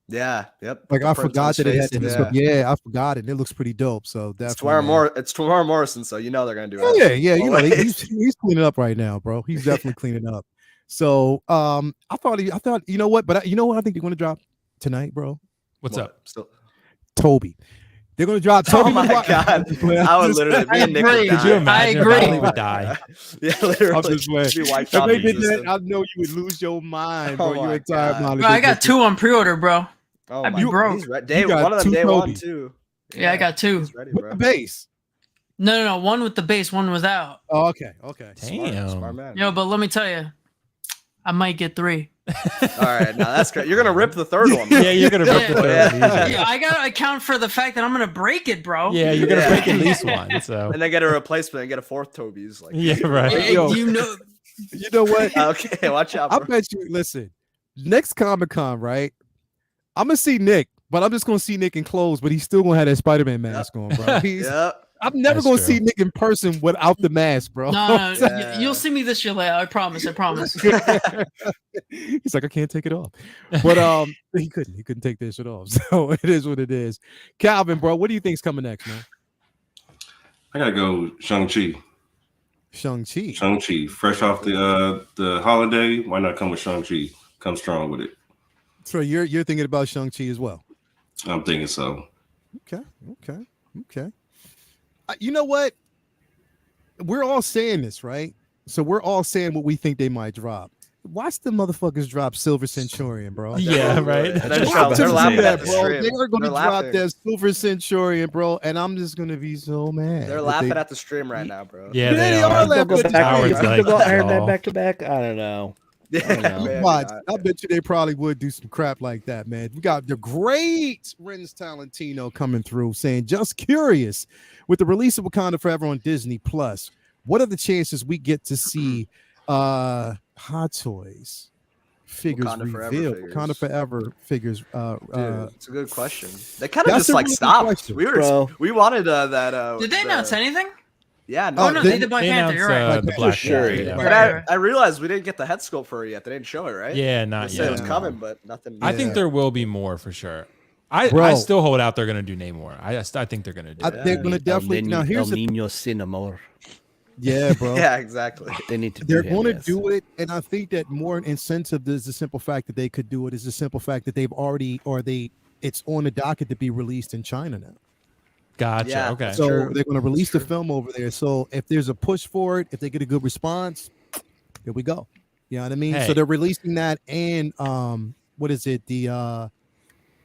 Yeah, yep. Like I forgot that it had the head sculpt. Yeah. Yeah, I forgot it. And it looks pretty dope. So definitely. It's Tamara Morrison, so you know they're gonna do it. Yeah. You know, he's cleaning up right now, bro. He's definitely cleaning up. So I thought you know what, but you know what I think they're gonna drop tonight, bro. What's up? Still. Toby. They're gonna drop Toby. Oh my god! I would literally. Me and Nick would Could die. you imagine? I agree. Riley would die. Yeah, literally. I'm just playing. Be wiped If off they the did that, system. I know you would lose your mind, Oh bro. Your my entire God. mind. Bro, I got two on pre-order, bro. Oh I'd my be God. broke. He's ready. Day, got one of them two day Toby. one too. Yeah, I got two. He's ready, with bro. the base. No. One with the base, one without. Oh, okay. Damn. Smart man. Yo, but let me tell you, I might get three. All right, now that's great. You're gonna rip the third one. Yeah, you're gonna rip the third Yeah. one easily. Yeah, I gotta account for the fact that I'm gonna break it, bro. Yeah, you're gonna Yeah. break at least one. So And then get a replacement and get a fourth Toby's. Like, yeah, right. Hey, Yo. you know, You know what? Okay, watch out, I bro. bet you. Listen, next Comic-Con, right? I'm gonna see Nick, but I'm just gonna see Nick in clothes, but he's still gonna have that Spider-Man mask on, bro. Yep. I'm never That's gonna true. see Nick in person without the mask, bro. no, Yeah. you'll see me this year, Leia. I promise. He's like, I can't take it off. But he couldn't take this shit off. So it is what it is. Calvin, bro, what do you think's coming next, man? I gotta go Shang-Chi. Shang-Chi. Shang-Chi, fresh off the holiday. Why not come with Shang-Chi? Come strong with it. So you're thinking about Shang-Chi as well. I'm thinking so. Okay. You know what? We're all saying this, right? So we're all saying what we think they might drop. watch the motherfuckers drop Silver Centurion, bro. Yeah, right. They're just Watch they're them laughing do at that, the bro. stream. They are going to They're drop laughing. that Silver Centurion, bro, and I'm just going to be so mad. They're that laughing at the stream right now, bro. Yeah, They they are are. laughing They'll go at the back. Howard's stream. like, They'll go Iron Man oh. back to back. I don't know. Yeah, know. man. Watch. I bet you they probably would do some crap like that, man. We got the great Renz Talentino coming through saying, just curious, with the release of Wakanda Forever on Disney Plus, what are the chances we get to see Hot Toys figures Wakanda Forever revealed? figures. Wakanda Forever figures. Dude, it's a good question. They kind of That's just a like really good stopped. question. Bro. We wanted that. Did they announce anything? Yeah, Oh, Oh no, they- they did Black They Panther. You're right. announced, the Black Black Panther, sure, Panther, yeah. yeah. But Right. I realized we didn't get the head sculpt for it yet. They didn't show it, right? Yeah, They not said it was yet. coming, but nothing. I think Yeah. there will be more for sure. I Bro. still hold out they're going to do Namor. I think they're going to do it. They're going to definitely. Now, here's the. Niño Cinnamor. Yeah, bro. Yeah, exactly. They need to. They're do him, going to yes. do it, and I think that more incentive is the simple fact that they could do it is the simple fact that they've already it's on the docket to be released in China now. Gotcha. Yeah, Okay. So true. they're going to release the True. film over there. So if there's a push for it, if they get a good response, here we go. You know what I mean? Hey. So they're releasing that and what is it? The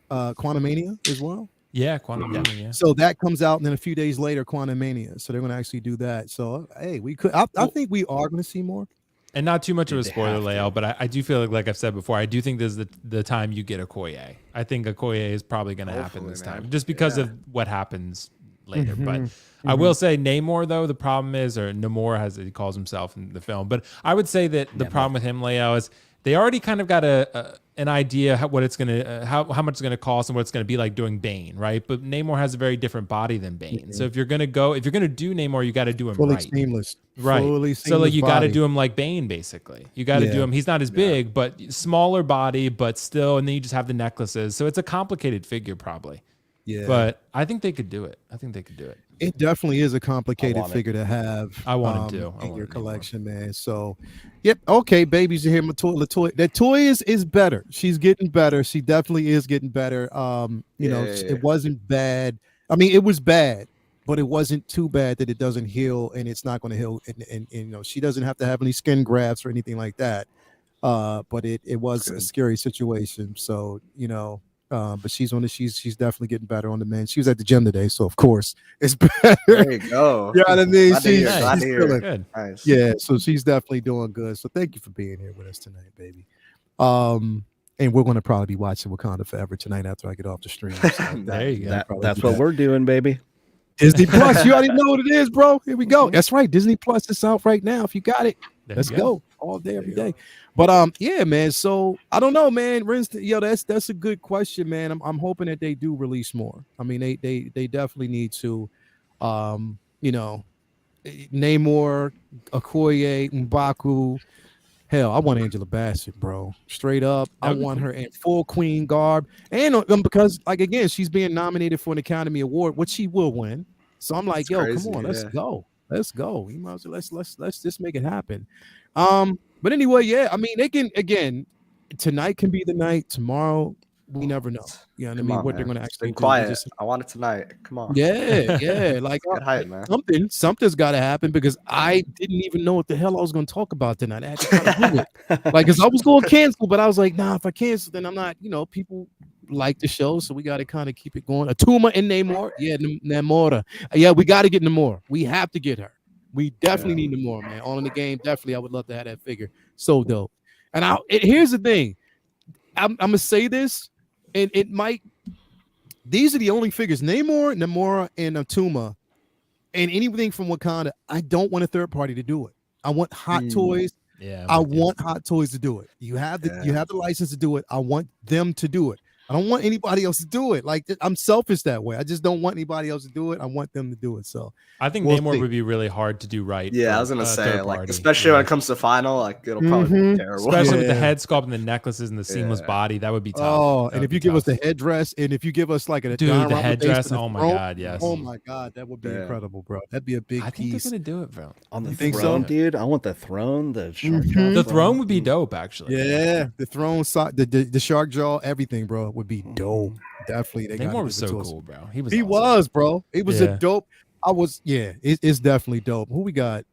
Quantumania as well. Yeah, Quantum Mania, yeah. So that comes out, and then a few days later, Quantumania. So they're going to actually do that. So hey, we could. I think we are going to see more. And not too much of a They spoiler have to. layout, but I do feel like I've said before, I do think this is the time you get a Okoye. I think a Okoye is probably going to happen Hopefully, this man. time, just because Yeah. of what happens later. Mhm, But I will say Namor, though, the problem is, or Namor as he calls himself in the film, but I would say that the problem with him, Leo, is they already kind of got an idea what it's gonna how much it's gonna cost and what it's gonna be like doing Bane, right? But Namor has a very different body than Bane. So if you're gonna do Namor, you got to do him Fully right. seamless. Right. Fully So like seamless you got to body. do him like Bane, basically. You got to Yeah. do him. He's not as big, but smaller body, but still. And then you just have the necklaces. So it's a complicated figure, probably. Yeah. But I think they could do it. It definitely is a complicated want it. figure to have. I want it too. I in want your it anymore. collection, man. So, yep. Okay, babies are here. My toy, Latoya. That toy is better. She's getting better. She definitely is getting better. You know, Yeah. it wasn't bad. I mean, it was bad, but it wasn't too bad that it doesn't heal, and it's not going to heal. And you know, she doesn't have to have any skin grafts or anything like that. But it was a Good. scary situation. So you know. But she's definitely getting better on the mend. She was at the gym today, so of course it's better. There you go. You know what I mean? Glad to hear, She's glad to hear. feeling- Good. Nice. Yeah, so she's definitely doing good. So thank you for being here with us tonight, baby. And we're gonna probably be watching Wakanda Forever tonight after I get off the stream. So There you go. probably That's do what that. we're doing, baby. Disney Plus. You already know what it is, bro. Here we go. That's right. Disney Plus is out right now. If you got it, There let's you go all day, every you go. day. But yeah, man. So I don't know, man. Yo, that's a good question, man. I'm hoping that they do release more. I mean, they definitely need to, you know, Namor, Okoye, M'Baku. Hell, I want Angela Bassett, bro. Straight up, I That'd be want cool. her in full queen garb, and because, like, again, she's being nominated for an Academy Award, which she will win. So I'm like, It's yo, crazy, come on, let's yeah. go, let's go. You might as well, let's just make it happen. But anyway, yeah, I mean, they can again. Tonight can be the night. Tomorrow, we never know. You know what I Come mean? on, What they're man. going to It's actually been do. quiet. Just- I want it tonight. Come on. yeah, like Get hype, man. something's got to happen because I didn't even know what the hell I was going to talk about tonight. I had to kind of Google it. Like, because I was going to cancel, but I was like, nah, if I cancel, then I'm not. You know, people like the show, so we got to kind of keep it going. Atuma and Namor, yeah, Namora, yeah, we got to get Namor. We have to get her. We definitely need Namor, man. All in the game, definitely. I would love to have that figure. So dope. And here's the thing, I'm gonna say this, and it might. These are the only figures: Namor, Namora, and Atuma, and anything from Wakanda. I don't want a third party to do it. I want Hot Toys. Yeah. I want Hot Toys to do it. You have the license to do it. I want them to do it. I don't want anybody else to do it. Like, I'm selfish that way. I just don't want anybody else to do it. I want them to do it. So I think We'll Namor see. would be really hard to do right. Yeah, for I was gonna a say, third like, party. especially Yeah. when it comes to final, like, it'll probably Mhm. be terrible. Especially with the Yeah. head sculpt and the necklaces and the seamless Yeah. body, that would be tough. oh, That and would if be you give us tough. the headdress, and if you give us like a Dude, the diorama base headdress, for the oh my throne, God, yes. oh my god, that would be Yeah. incredible, bro. That'd be a big I think piece. they're gonna do it, bro. On the You think throne, so? dude. I want the throne, the shark Mhm. jaw The throne. throne would be dope, actually. Yeah, the throne, the shark jaw, everything, bro, would be dope. Definitely, they got Namor was so cool, bro. He was. He awesome. was, bro. It was a Yeah. dope. It's definitely dope. Who we got?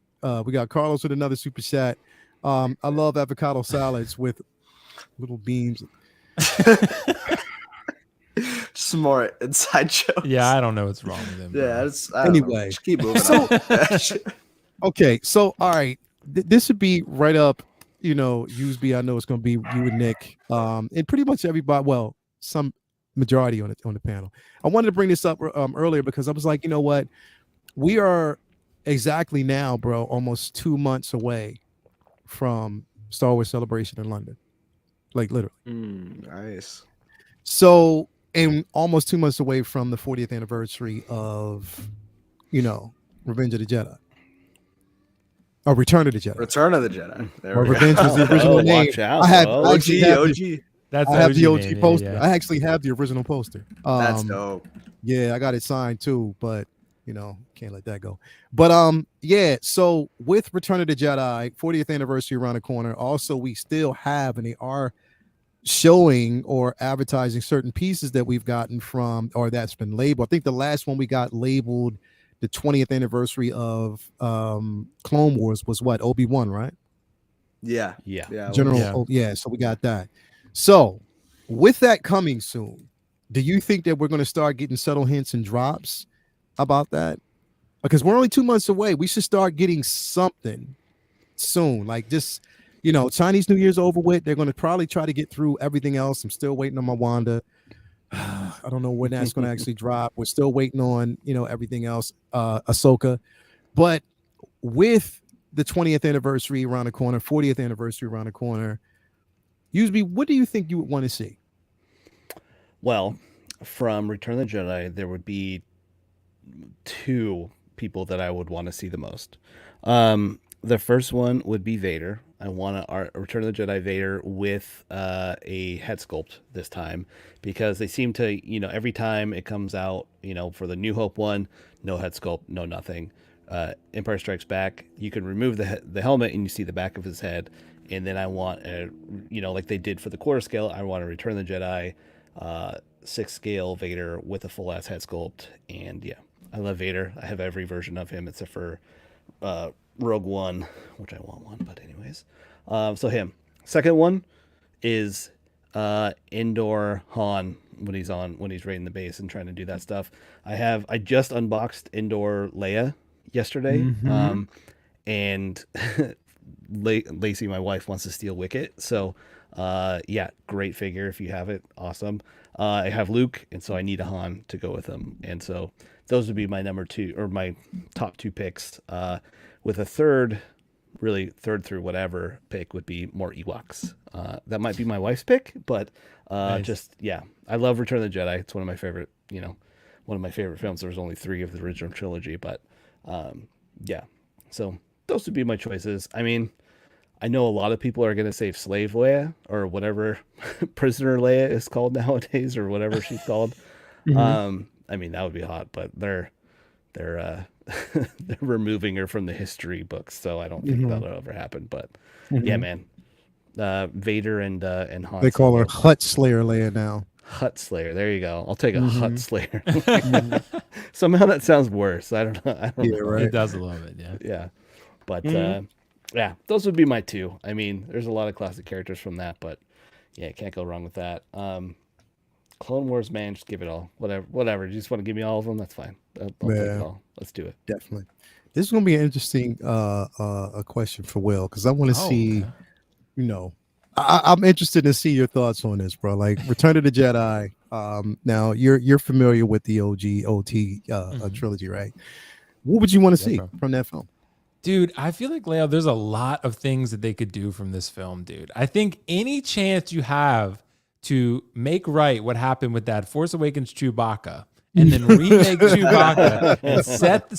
We got Carlos with another super chat. I love avocado salads with little beans. Some more inside jokes. Yeah, I don't know what's wrong with him. Yeah. bro. I don't know. Anyway. Just keep moving So- on. Okay, so all right, this would be right up, Useby. I know it's going to be you and Nick, and pretty much everybody. Well, some majority on the panel. I wanted to bring this up earlier because I was like, you know what, we are exactly now, bro, almost 2 months away from Star Wars Celebration in London, like literally. Nice. So, and almost 2 months away from the 40th anniversary of, Revenge of the Jedi. Or Return of the Jedi. Return of the Jedi. There Or we go. Revenge was the original name. Watch out, I have bro. I OG, actually have OG. That's I have the OG name, yeah, poster. yeah. I actually have the original poster. That's dope. Yeah, I got it signed too, but can't let that go. But yeah, so with Return of the Jedi, 40th anniversary around the corner. Also, we still have, and they are showing or advertising certain pieces that we've gotten from, or that's been labeled. I think the last one we got labeled the 20th anniversary of Clone Wars was what? Obi-Wan, right? Yeah. Yeah. Yeah. General, Yeah. yeah, so we got that. So with that coming soon, do you think that we're going to start getting subtle hints and drops about that? Because we're only 2 months away. We should start getting something soon. Like just, Chinese New Year's over with. They're going to probably try to get through everything else. I'm still waiting on my Wanda. I don't know when that's going to actually drop. We're still waiting on, everything else, Ahsoka. But with the 20th anniversary around the corner, 40th anniversary around the corner, Useby, what do you think you would want to see? Well, from Return of the Jedi, there would be two people that I would want to see the most. The first one would be Vader. I want a Return of the Jedi Vader with a head sculpt this time, because they seem to, every time it comes out, for the New Hope one, no head sculpt, no nothing. Empire Strikes Back, you can remove the helmet and you see the back of his head. And then I want like they did for the quarter scale, I want to Return of the Jedi 6 scale Vader with a full ass head sculpt. And yeah, I love Vader. I have every version of him except for Rogue One, which I want one, but anyways. So him. Second one is Indoor Han when he's raiding the base and trying to do that stuff. I just unboxed Indoor Leia yesterday. And Lacey, my wife, wants to steal Wicket. So yeah, great figure if you have it. Awesome. I have Luke, and so I need a Han to go with him. And so those would be my number two, or my top two picks. With a third through whatever pick would be more Ewoks. That might be my wife's pick, but Nice. just, yeah, I love Return of the Jedi. It's one of my favorite, one of my favorite films. There was only 3 of the original trilogy, but yeah, so those would be my choices. I mean, I know a lot of people are going to say Slave Leia or whatever Prisoner Leia is called nowadays, or whatever she's called. I mean, that would be hot, but they're they're removing her from the history books, so I don't think that'll ever happen. But yeah, man, Vader and Han. They call her Hut Slayer Leia now. Hut Slayer. There you go. I'll take a Hut Slayer. Somehow that sounds worse. I don't know. Yeah, right. It does a little bit, yeah. Yeah, but yeah, those would be my two. I mean, there's a lot of classic characters from that, but yeah, can't go wrong with that. Clone Wars, man, just give it all. Whatever. You just want to give me all of them? That's fine. I'll take it all. Let's do it. Definitely. This is going to be an interesting a question for Will, because I want to see, I'm interested to see your thoughts on this, bro. Like Return of the Jedi. Now you're familiar with the OT trilogy, right? What would you want to see from that film? Dude, I feel like, Leo, there's a lot of things that they could do from this film, dude. I think any chance you have to make right what happened with that Force Awakens Chewbacca and then remake Chewbacca and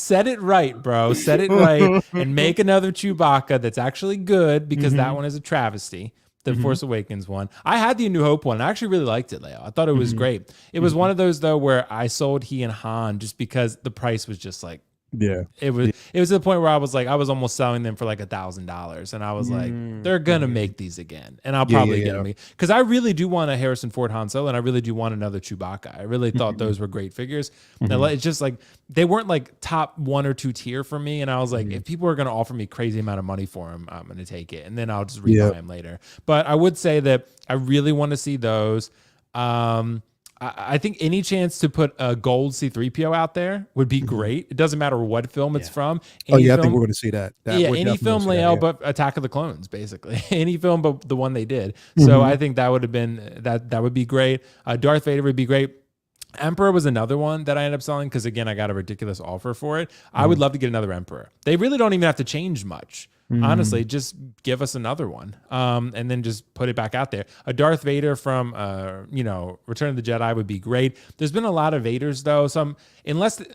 set it right, bro. Set it right and make another Chewbacca that's actually good, because that one is a travesty. The Force Awakens one. I had the A New Hope one. I actually really liked it, Leo. I thought it was great. It was one of those, though, where I sold he and Han just because the price was just like Yeah. It was to the point where I was almost selling them for like $1,000, and I was like, they're gonna make these again, and I'll probably get them because I really do want a Harrison Ford Han Solo, and I really do want another Chewbacca. I really thought those were great figures. Now, it's just like they weren't like top 1 or 2 tier for me, and I was like, if people are gonna offer me crazy amount of money for them, I'm gonna take it, and then I'll just rebuy them later. But I would say that I really want to see those. I think any chance to put a gold C-3PO out there would be great. It doesn't matter what film it's from. I think we're going to see that. Any film layout but Attack of the Clones, basically. Any film but the one they did. So I think that would have been that would be great. Darth Vader would be great. Emperor was another one that I ended up selling because, again, I got a ridiculous offer for it. I would love to get another Emperor. They really don't even have to change much. Honestly, just give us another one, and then just put it back out there. A Darth Vader from, Return of the Jedi would be great. There's been a lot of Vaders though.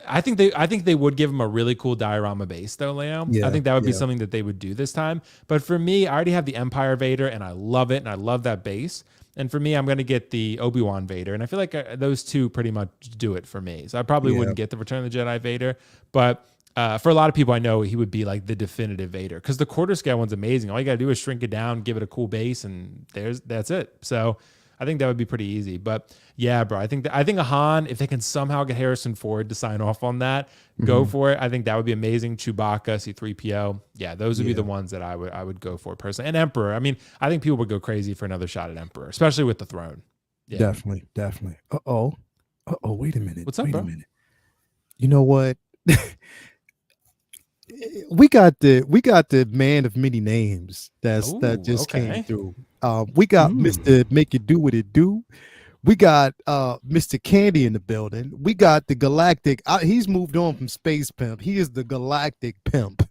I think they would give him a really cool diorama base though, Leo. I think that would be something that they would do this time. But for me, I already have the Empire Vader, and I love it, and I love that base. And for me, I'm going to get the Obi-Wan Vader, and I feel like those two pretty much do it for me. So I probably wouldn't get the Return of the Jedi Vader, but. For a lot of people I know, he would be like the definitive Vader because the quarter scale one's amazing. All you got to do is shrink it down, give it a cool base, and that's it. So I think that would be pretty easy. But yeah, bro, I think a Han, if they can somehow get Harrison Ford to sign off on that, go for it. I think that would be amazing. Chewbacca, C-3PO, yeah, those would be the ones that I would go for personally. And Emperor, I mean, I think people would go crazy for another shot at Emperor, especially with the throne. Yeah. Definitely. Wait a minute. What's up, bro? Wait a minute. You know what? We got the man of many names that just came through. We got Mr. Make It Do What It Do. We got Mr. Candy in the building. We got the Galactic. He's moved on from Space Pimp. He is the Galactic Pimp.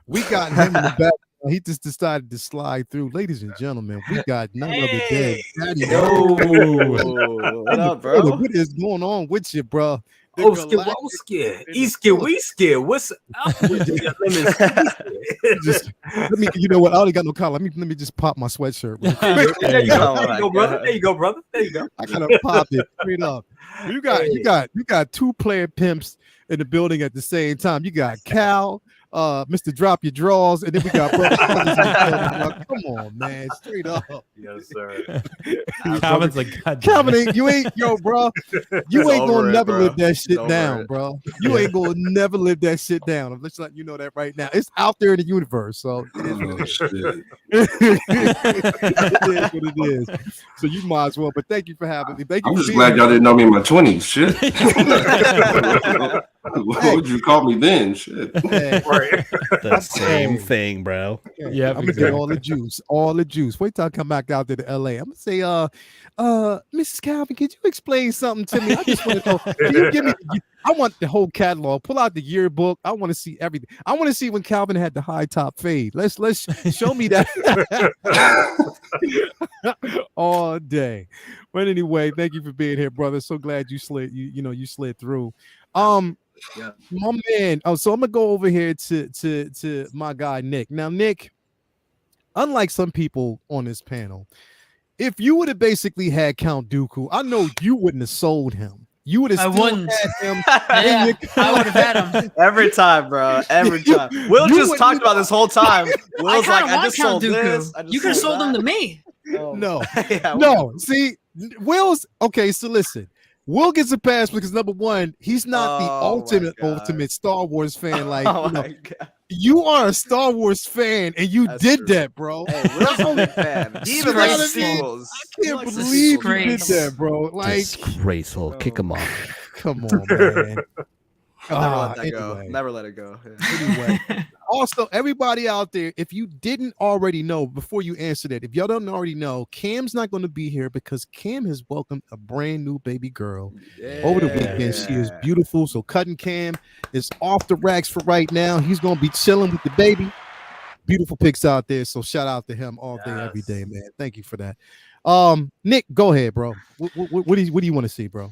We got him in the back. He just decided to slide through. Ladies and gentlemen, we got none other than Daddy. What up, bro? What is going on with you, bro? What's up? Let me. You know what? I only got no collar. Let me just pop my sweatshirt. There you go, brother. There you go, brother. There you go. I gotta pop it straight up. You got 2 player pimps in the building at the same time. You got Cal, Mr. Drop Your Draws, and then we got brother. Come on, man, straight up. Yes, sir. Calvin's like, God Calvin, you ain't bro. You ain't gonna never live that shit It's down, over. bro. You ain't gonna never live that shit down. I'm just letting you know that right now. It's out there in the universe, so it is what it is. It is what it is. So you might as well. But thank you for having me. Thank you. I'm for just being glad here. y'all didn't know me in my 20s. Shit. What would you call me then? Shit. Hey, Right. The same thing, bro. Yeah, I'm gonna get all the juice. Wait till I come back out to the LA. I'm gonna say, Mrs. Calvin, could you explain something to me? I just want to know. Can you give me? I want the whole catalog. Pull out the yearbook. I want to see everything. I want to see when Calvin had the high top fade. Let's show me that all day. But anyway, thank you for being here, brother. So glad you slid. You slid through. Yeah. My man. Oh, so I'm gonna go over here to my guy Nick. Now, Nick, unlike some people on this panel, if you would have basically had Count Dooku, I know you wouldn't have sold him. You would have still had him. Yeah, I would have had him. Every time, bro. Every time. Will You just wouldn't talked do about this whole time. Will's like, kinda I want just Count sold this. I just You could have sold him that. to me. Oh. No, Yeah, no. See, Will's okay. So listen, Will gets a pass because number one, he's not the Oh, my God. ultimate Star Wars fan. Like Oh my God. you are a Star Wars fan, and you That's did true. that, bro. Hey, Will's a big fan. He even You know likes what I mean? sequels. I can't likes the believe you did sequels. that, bro. Like, Disgraceful. Kick him off. come on, man. Never let that go. Anyway. Never let it go. Yeah. Anyway, also, everybody out there, if you didn't already know, before you answer that, if y'all don't already know, Cam's not going to be here because Cam has welcomed a brand new baby girl over the weekend. She is beautiful. So Cutting Cam is off the racks for right now. He's going to be chilling with the baby. Beautiful pics out there. So shout out to him all day, every day, man. Thank you for that. Nick, go ahead, bro. What do you want to see, bro?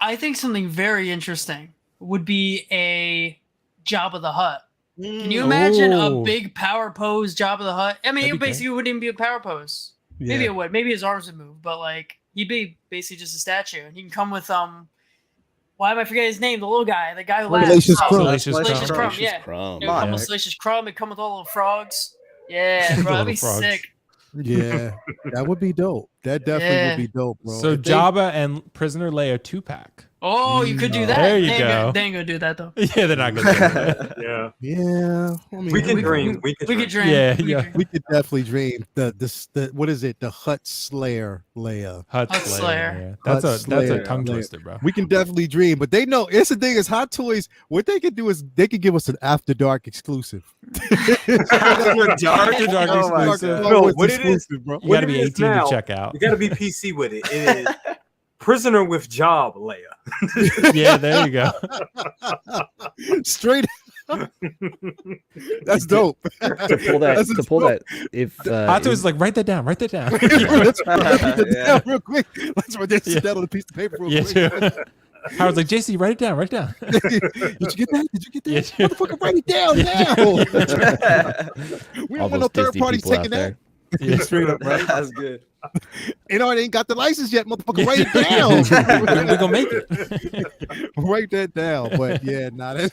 I think something very interesting would be a Jabba the Hutt. Can you imagine a big power pose Jabba the Hutt? I mean, That'd it be basically wouldn't even be a power pose. Maybe it would. Maybe his arms would move, but like he'd be basically just a statue. And he can come with Why am I forgetting his name? The little guy, the guy who Salacious laughs. Crumb. Salacious Crumb, yeah. Crumb. It would come Yeah. with Salacious Crumb. It come with all the frogs. Yeah, bro, that'd be little frogs. sick. Yeah, that would be dope. That definitely would be dope, bro. So If they- Jabba and Prisoner Leia 2-pack. Oh, you could do No. that. There you they ain't go. Gonna, they ain't gonna do that though. Yeah, they're not gonna. Yeah. Yeah, I mean, We can dream. We can We could dream. dream. Yeah, We could yeah. dream. We could definitely dream the what is it? The Hut Slayer Leia. Hut Hut Slayer. Slayer. Yeah. That's Hut a Slayer. tongue twister, bro. We can definitely dream, but they know it's the thing is Hot Toys. What they can do is they can give us an After Dark exclusive. After dark. After Dark Oh my exclusive. God. Bro, What's what it is- exclusive, bro? You got to What be it is 18 now- to check out. You got to be PC with it. It is prisoner with job, Leia. Yeah, there you go. Straight. That's dope. To pull that, That's to pull dope. that, if Hot Toys is like, write that down. Write that down. Let's write it Yeah. down real quick. Let's write that Yeah. down on a piece of paper real Yeah, quick. too. Howard's like, JC, write it down. Write it down. Did you get that? Did you get that? Yeah, too. Motherfucker, write it down now. We all don't want no those third Disney parties people out taking there. that. Straight up, right? That's good. And I ain't got the license yet, motherfucker. Write it down. We're gonna make it. Write that down. But yeah, not it.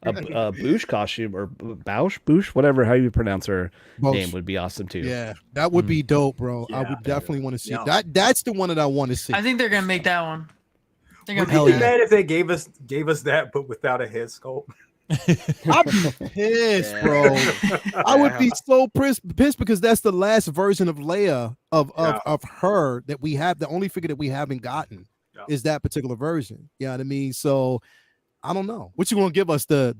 A Boosh costume or Boosh, whatever how you pronounce her name would be awesome too. Yeah, that would be dope, bro. I Yeah. would definitely want to see Yeah. that. That's the one that I want to see. I think they're gonna make that one. They're Would gonna you make be that. mad if they gave us that, but without a head sculpt? I'd be pissed, Yeah. bro. I would be so pissed because that's the last version of Leia of her that we have. The only figure that we haven't gotten Yeah. is that particular version. You know what I mean? So I don't know. What you gonna give us the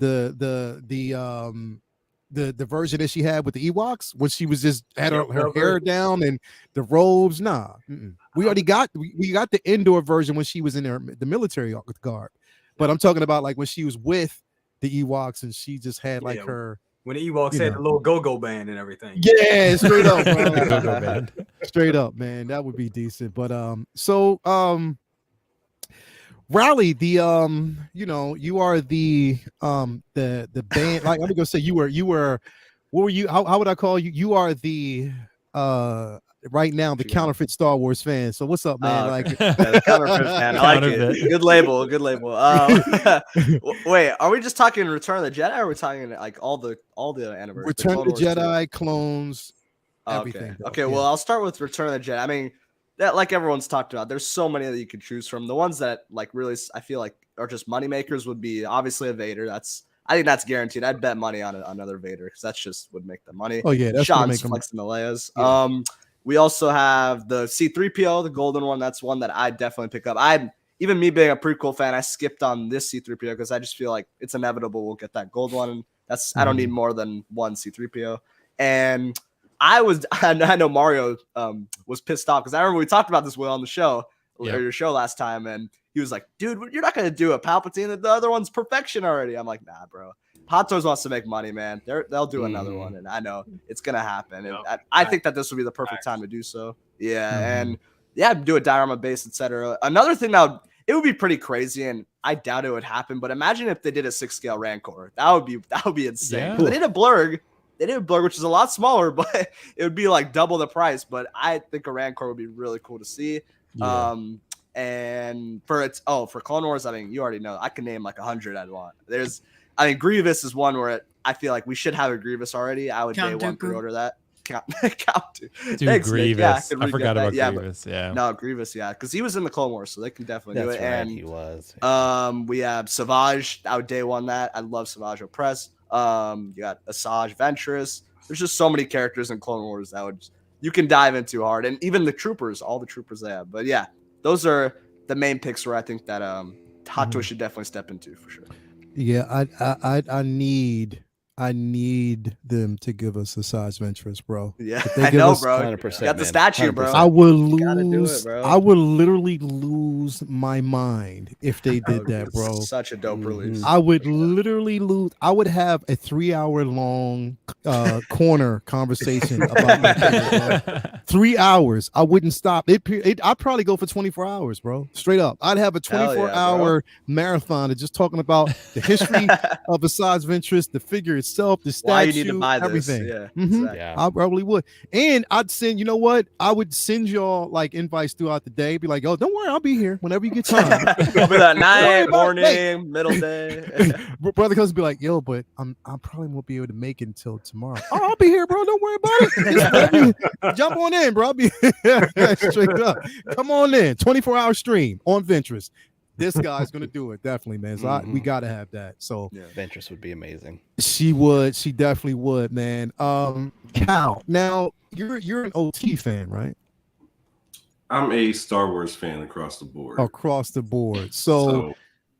version that she had with the Ewoks when she was just had her hair down and the robes? Nah, we already got we got the indoor version when she was in the military garb, but I'm talking about like when she was with the Ewoks and she just had like Yeah. her. When the Ewoks You had know. the little go-go band and everything. Yeah, straight up, bro. Go-go band. Straight up, man. That would be decent. But Raleigh, you are the band, like I'm gonna say you were what were you how would I call you? You are the right now the counterfeit Star Wars fan. So what's up, man? Like Yeah, the counterfeit fan. I like it. Counterfeit. Good label. Good label. Wait, are we just talking Return of the Jedi, or are we talking like all the anniversaries? Return of the Clone Wars too? Jedi, clones, Oh, everything. bro. Okay, Yeah. well, I'll start with Return of the Jedi. I mean, that like everyone's talked about, there's so many that you could choose from. The ones that like really I feel like are just money makers would be obviously a Vader. I think that's guaranteed. I'd bet money on another Vader because that's just would make the money. Oh yeah, that's gonna Sean's make them. flexing the Leias. Yeah. We also have the C-3PO, the golden one. That's one that I definitely pick up. Even me being a prequel fan, I skipped on this C-3PO because I just feel like it's inevitable we'll get that gold one. I don't need more than one C-3PO. And I know Mario was pissed off because I remember we talked about this Will on the show or your show last time, and he was like, "Dude, you're not gonna do a Palpatine. The other one's perfection already." I'm like, "Nah, bro. Hot Toys wants to make money, man. They'll do another one, and I know it's gonna happen. And I think that this would be the perfect time to do so. Yeah, and do a diorama base, etc. Another thing it would be pretty crazy, and I doubt it would happen. But imagine if they did a 6-scale Rancor. That would be insane. Yeah. They did a Blurg. Which is a lot smaller, but it would be like double the price. But I think a Rancor would be really cool to see. Yeah. And for Clone Wars, I mean, you already know. I can name like 100 I'd want. Grievous is one where I feel like we should have a Grievous already. I would Count day one Dooku. pre-order that. Count Dude, Thanks, Nick. Grievous. Yeah, I could forgot re-get about that. Yeah, Grievous. Yeah. No, Grievous, yeah, because he was in the Clone Wars, so they can definitely That's do it. right, And he was. we have Savage. I would day one that. I love Savage Opress. You got Asajj Ventress. There's just so many characters in Clone Wars that you can dive into hard, and even the troopers, all the troopers they have. But yeah, those are the main picks where I think that Hot Toys should definitely step into for sure. Yeah, I need them to give us Asajj Ventress, bro. Yeah, If they I give know, us- bro. 100%, You got the man. statue, bro. 100%. I would Gotta do lose. it, bro. I would literally lose my mind if they did that, It's bro. Such a dope release. I would literally lose. I would have a 3-hour long corner conversation about that thing, bro. 3 hours. I wouldn't stop. I'd probably go for 24 hours, bro. Straight up. I'd have a Hell yeah, 24-hour marathon of just talking about the history of Asajj Ventress, the figure itself. itself, the statue, Why you need to buy this? everything. Yeah, Mhm. exactly. Yeah. I probably would. And I'd send, you know what? I would send y'all like invites throughout the day. Be like, oh, don't worry, I'll be here whenever you get time. I'll be that night, about it. morning, middle day. Brother cousin be like, yo, but I probably won't be able to make it until tomorrow. Oh, I'll be here, bro. Don't worry about it. Just let me jump on in, bro. I'll be straight up. Come on in. 24-hour stream on Ventress. This guy's gonna do it, definitely, man. So we gotta have that. So Ventress would be amazing. she definitely would, man. Cal, now you're an OT fan, right? I'm a Star Wars fan across the board. Across the board. So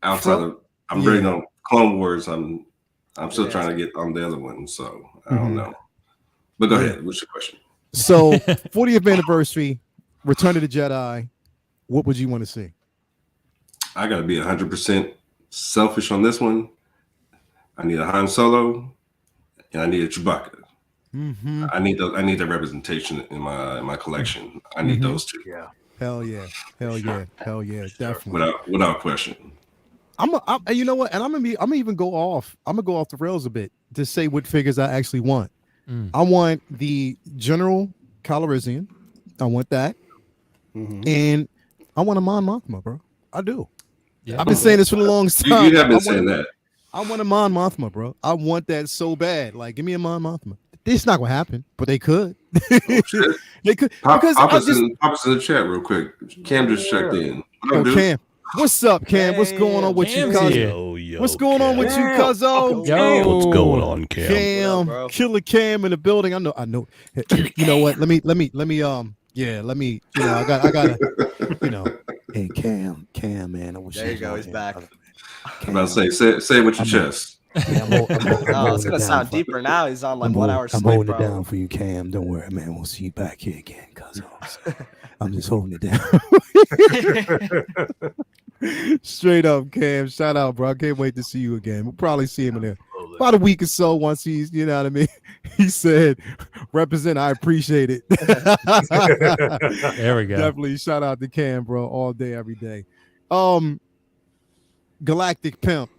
outside of, I'm reading on Clone Wars. I'm still trying to get on the other one, so I don't know. But go ahead. What's your question? So 40th anniversary, Return of the Jedi. What would you want to see? I gotta be 100% selfish on this one. I need a Han Solo, and I need a Chewbacca. I need the representation in my collection. I need those two. Yeah. Hell yeah, definitely. Without question. I'm you know what? And I'm gonna even go off. I'm gonna go off the rails a bit to say what figures I actually want. I want the General Calrissian. I want that, and I want a Mon Mothma, bro. I do. Yeah. I've been saying this for the longest time. You have been saying that. I want a Mon Mothma, bro. I want that so bad. Like, give me a Mon Mothma. It's not gonna happen, but they could. They could. Because Papa's in the chat real quick. Cam just checked in. Cam, what's up, Cam? What's going on with you, cuz? What's going on with you, cuzzo? What's going on, Cam? Cam, Killer Cam in the building. I know. You know what? Let me. You know, I gotta. You know. Hey, Cam, man. I wish there you go. He's back. I'm about to say it with your chest. Yeah, it's gonna sound deeper now. He's on like 1 hour sleep. I'm holding bro. it down for you, Cam. Don't worry, man. We'll see you back here again, cuz I'm just holding it down. Straight up, Cam. Shout out, bro. I can't wait to see you again. We'll probably see him in about a week or so once he's, you know what I mean? He said, represent, I appreciate it. There we go. Definitely shout out to Cam, bro, all day, every day. Galactic Pimp.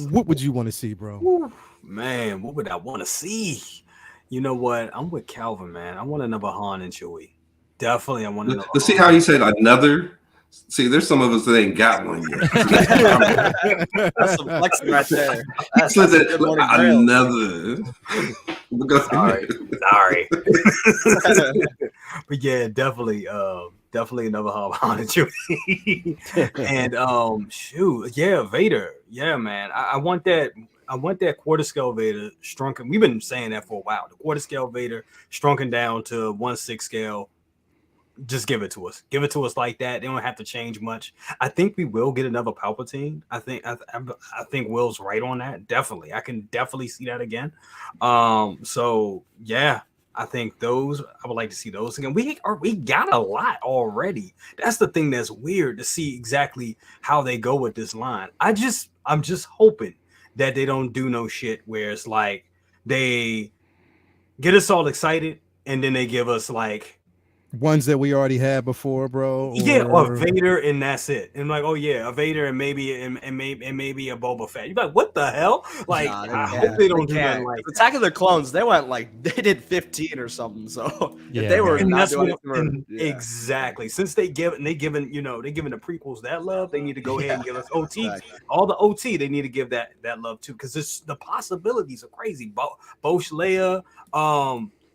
What would you want to see, bro? Ooh, man, what would I want to see? You know what? I'm with Calvin, man. I want another Han and Chewie. Definitely, I want another. Let's see how he said another. See, there's some of us that ain't got one yet. That's some flexing right there. That's another. Sorry. But yeah, definitely another Han and Chewie. And shoot, yeah, Vader. Yeah, man. I want that quarter scale Vader shrunken. We've been saying that for a while. The quarter scale Vader shrunken down to 1/6 scale. Just give it to us. Give it to us like that. They don't have to change much. I think we will get another Palpatine. I think Will's right on that. Definitely. I can definitely see that again. So yeah, I think those, I would like to see those again. We got a lot already. That's the thing that's weird to see exactly how they go with this line. I'm just hoping that they don't do no shit where it's like they get us all excited and then they give us like ones that we already had before, bro. Or Vader, and that's it. And like, oh yeah, a Vader and maybe a Boba Fett. You're like, what the hell? Like, I hope they don't do that. Like Attack of the Clones, they went like they did 15 or something. So if they were not doing exactly. Since they given the prequels that love, they need to go ahead and give us OT. All the OT, they need to give that love too, because the possibilities are crazy. Bosch Leia,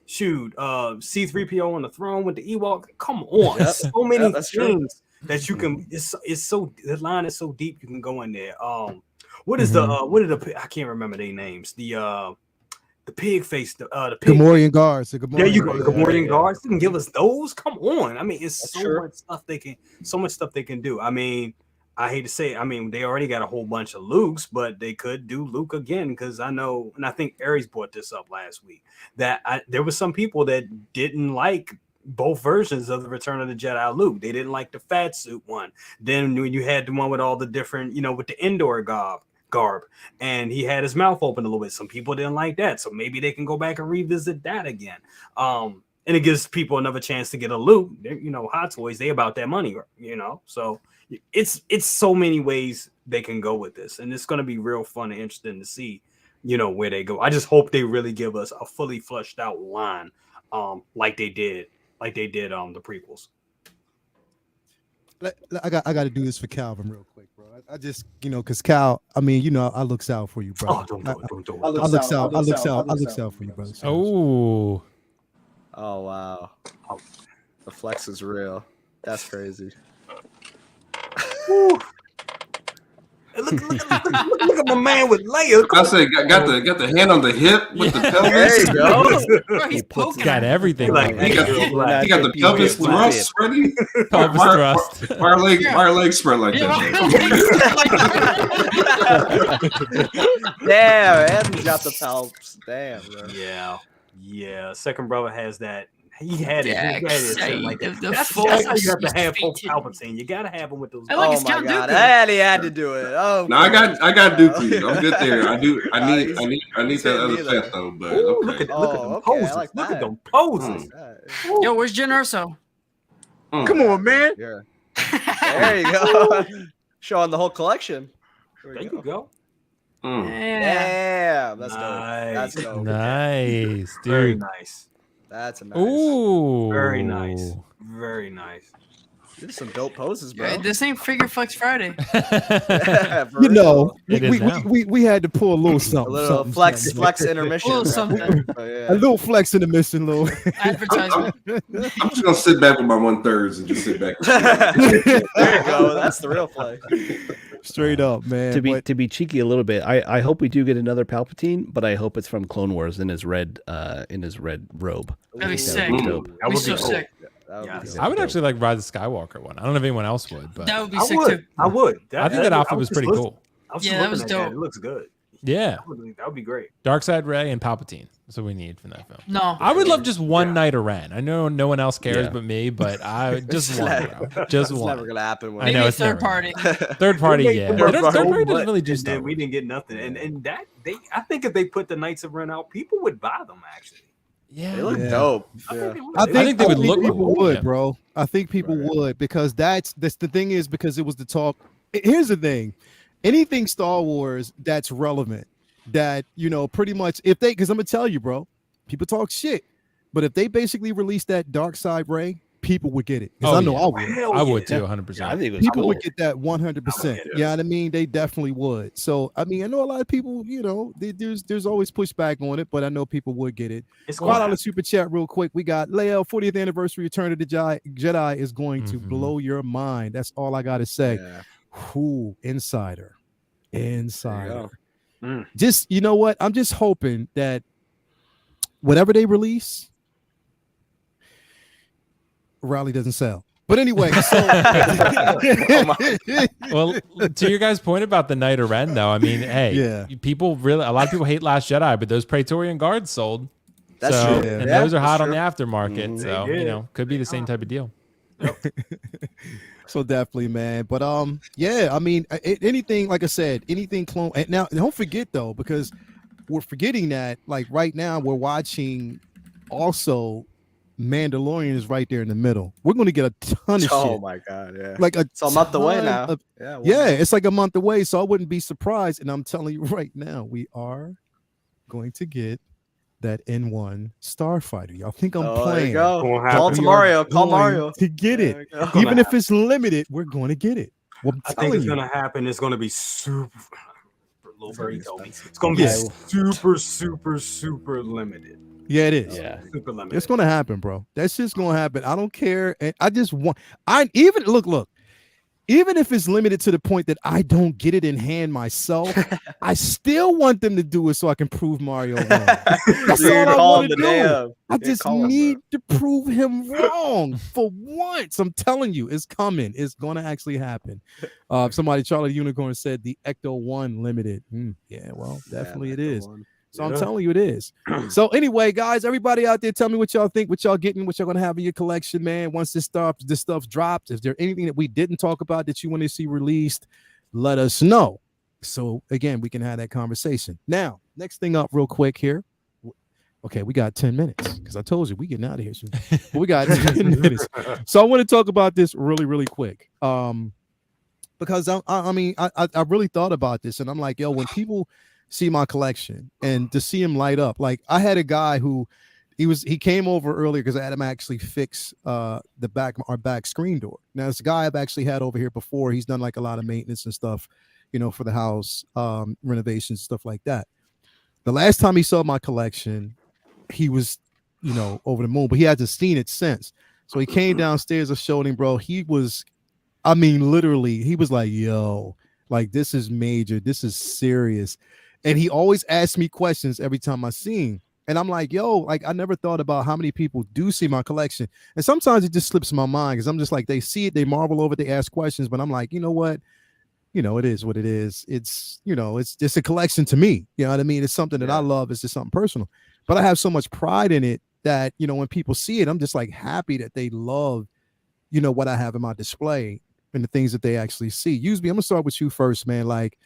C-3PO on the throne with the Ewok. Come on, so many things that you can. It's so, the line is so deep. You can go in there. What is I can't remember their names. The pig face. The pig. Gamorrean guards. There you go. The Gamorrean guards. They can give us those. Come on. I mean, it's much stuff they can. So much stuff they can do. I mean, I hate to say it. I mean, they already got a whole bunch of Lukes, but they could do Luke again, because I know, and I think Aries brought this up last week, that there were some people that didn't like both versions of the Return of the Jedi Luke. They didn't like the fat suit one. Then when you had the one with all the different, with the indoor garb, and he had his mouth open a little bit. Some people didn't like that, so maybe they can go back and revisit that again. And it gives people another chance to get a Luke. Hot Toys, they about that money, so. It's so many ways they can go with this, and it's going to be real fun and interesting to see where they go. I just hope they really give us a fully fleshed out line, like they did the prequels. I got to do this for Calvin real quick, bro. I just, because Cal, I mean, I looks out for you, bro. Oh, don't do it. Don't do it. I looks out for you, brother. Oh, Oh wow, the flex is real. That's crazy. Look at my man with layers. I say got the hand on the hip with the pelvis. There you go. Bro, he's poking. got everything. Like, going. He got the pelvis thrust ready. Pelvis thrust. Why are legs spread like Yeah, that? Damn, Anthony's got the palps. Damn, bro. Yeah. Second brother has that. He had it. Yeah, He had it like that. excited. The That's full how you have to have both defeated. Palpatine. You gotta have them with those. I like Oh his my Count god, Dooku. and he had to do it. Oh, No, I got Dooku. I'm good there. I need He's that hitting other me fat though. But Ooh, okay. look at Oh, them okay, I poses. like Look that. at them poses. Yo, where's Jyn Erso? Come on, man. Yeah. There you go. Showing the whole collection. There There we you go. Mm. Yeah. Damn, that's dope. Nice. That's dope. Nice, Very dude. nice. That's a nice. Ooh, Very nice. Very nice. These are some dope poses, bro. Yeah, this ain't Figure Flex Friday. For You know, It is now. we had to pull a little a something. little something, flex something. intermission. A little something. Oh, A yeah. little flex in the mission, little. Advertisement. I'm just gonna sit back with my 1/3 and just sit back. There you go. That's the real flex. Straight up, man. To be cheeky a little bit, I hope we do get another Palpatine, but I hope it's from Clone Wars in his red robe. That'd be Ooh. sick. That'd be dope. That That'd be would so be cool. sick. That would be Yes. dope. I would actually like Rise of Skywalker one. I don't know if anyone else would, but That would be I sick would. too. I would. I think that outfit was pretty cool. I was Yeah, just that was looking at dope. It looks good. Yeah, That would be great. Darkseid Rey and Palpatine. That's what we need from that film. No. I would love just one Yeah. Night of Ren. I know no one else cares Yeah. but me, but I just one, bro. Just It's one. never gonna happen. I Maybe know a it's third never party. Third party, They yeah. made Third the party whole doesn't really do and stuff. then we didn't get nothing. And that I think if they put the Knights of Ren out, people would buy them actually. Yeah, They look Yeah. dope. I Yeah. think they would. I think they would look people cool. would, Yeah. bro. I think people would because that's the thing is because it was the talk. Here's the thing: anything Star Wars that's relevant, that pretty much if they, because I'm gonna tell you, bro, people talk shit, but if they basically release that Dark Side Ray, people would get it. Because Oh, I know yeah. I would. Hell I would yeah. too, 100%. I think it was People cool. would get that 100%. get it. Yeah, you know what I mean, they definitely would. So I mean, I know a lot of people. There's always pushback on it, but I know people would get it. It's $5 cool. super chat real quick. We got Leo 40th anniversary Return of the Jedi is going to Mhm. blow your mind. That's all I gotta say. Yeah. Who insider? There you go. Just you know what? I'm just hoping that whatever they release, Raleigh doesn't sell. But anyway, so Well, to your guys' point about the Night of Ren, though, I mean, hey, Yeah. a lot of people hate Last Jedi, but those Praetorian Guards sold. That's So- true. And Yeah, those are that's hot on true. the aftermarket. Mhm. So, They did. could be the same type of deal. so definitely, man. But yeah, I mean, anything like I said, anything clone. And now, don't forget though, because we're forgetting that like right now we're watching also Mandalorian is right there in the middle. We're going to get a ton of Oh shit. my god, yeah. Like It's a month away ton now. of- Yeah. well, yeah, it's like a month away, so I wouldn't be surprised. And I'm telling you right now, we are going to get that N1 Starfighter. Y'all think I'm Oh, there playing? you go. Gonna Call happen. to We are Mario. Call going Mario. to get There it. we go. Even if it's limited, we're going to get it. Well, I'm I think telling it's you. gonna happen. It's gonna be super. Little Very birdie told me. expensive. It's gonna be Yeah. super limited. Yeah, it is. Yeah. Super limited. It's gonna happen, bro. That's just gonna happen. I don't care. And I just want I even look, even if it's limited to the point that I don't get it in hand myself, I still want them to do it so I can prove Mario wrong. That's So you're all I calling want to the do. damn. I You're just calling, need to prove him wrong for once. I'm telling you, it's coming. It's gonna actually happen. Somebody, Charlie Unicorn said the Ecto 1 limited. Yeah, well, definitely it is. So I'm Yeah. telling you it is. So anyway, guys, everybody out there, tell me what y'all think, what y'all getting, what y'all gonna have in your collection, man. Once this stuff drops, if there anything that we didn't talk about that you want to see released, let us know. So again, we can have that conversation. Now, next thing up real quick here. Okay, we got 10 minutes because I told you we getting out of here soon. But we got 10 minutes. So I want to talk about this really, really quick. Because I mean, I really thought about this and I'm like, yo, when people see my collection and to see him light up. Like I had a guy who he came over earlier because I had him actually fix our back screen door. Now this guy I've actually had over here before. He's done like a lot of maintenance and stuff, for the house, renovations, stuff like that. The last time he saw my collection, he was, over the moon, but he hasn't seen it since. So he came downstairs, I showed him, bro. He was, I mean, literally, he was like, yo, like this is major, this is serious. And he always asks me questions every time I see him. And I'm like, yo, like I never thought about how many people do see my collection. And sometimes it just slips my mind because I'm just like, they see it, they marvel over it, they ask questions, but I'm like, you know what? It is what it is. It's, it's just a collection to me. You know what I mean? It's something that I love. It's just something personal. But I have so much pride in it that, when people see it, I'm just like happy that they love, what I have in my display and the things that they actually see. Usually, I'm gonna start with you first, man. Like,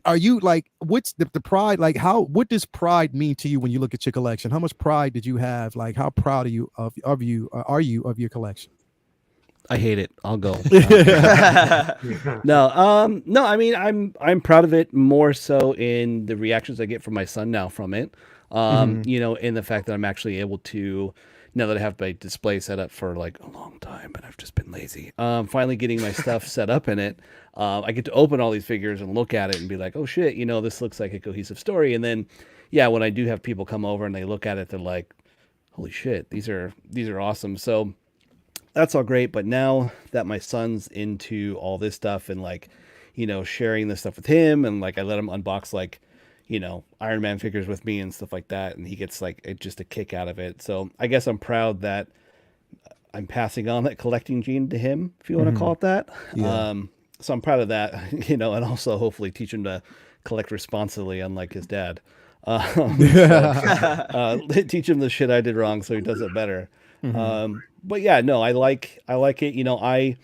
are you like, what's the pride? Like, what does pride mean to you when you look at your collection? How much pride did you have? Like, how proud are you of your collection? I hate it. I'll go. No. I mean, I'm proud of it more so in the reactions I get from my son now from it. In the fact that I'm actually able to, now that I have my display set up for like a long time, and I've just been lazy. Finally getting my stuff set up in it. I get to open all these figures and look at it and be like, oh shit, this looks like a cohesive story. And then, when I do have people come over and they look at it, they're like, holy shit, these are awesome. So that's all great. But now that my son's into all this stuff and like, sharing this stuff with him, and like I let him unbox like, Iron Man figures with me and stuff like that, and he gets like just a kick out of it. So I guess I'm proud that I'm passing on that collecting gene to him, if you want to call it that. Yeah. So I'm proud of that, and also hopefully teach him to collect responsibly, unlike his dad. Teach him the shit I did wrong so he does it better. But yeah, no, I like it.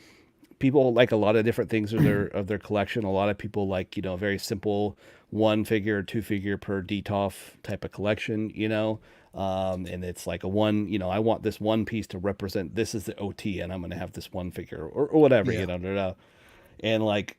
People like a lot of different things of their collection. A lot of people like, very simple 1 figure or 2 figure per DTOF type of collection, and it's like a one, I want this one piece to represent, this is the OT and I'm going to have this 1 figure or whatever, and like,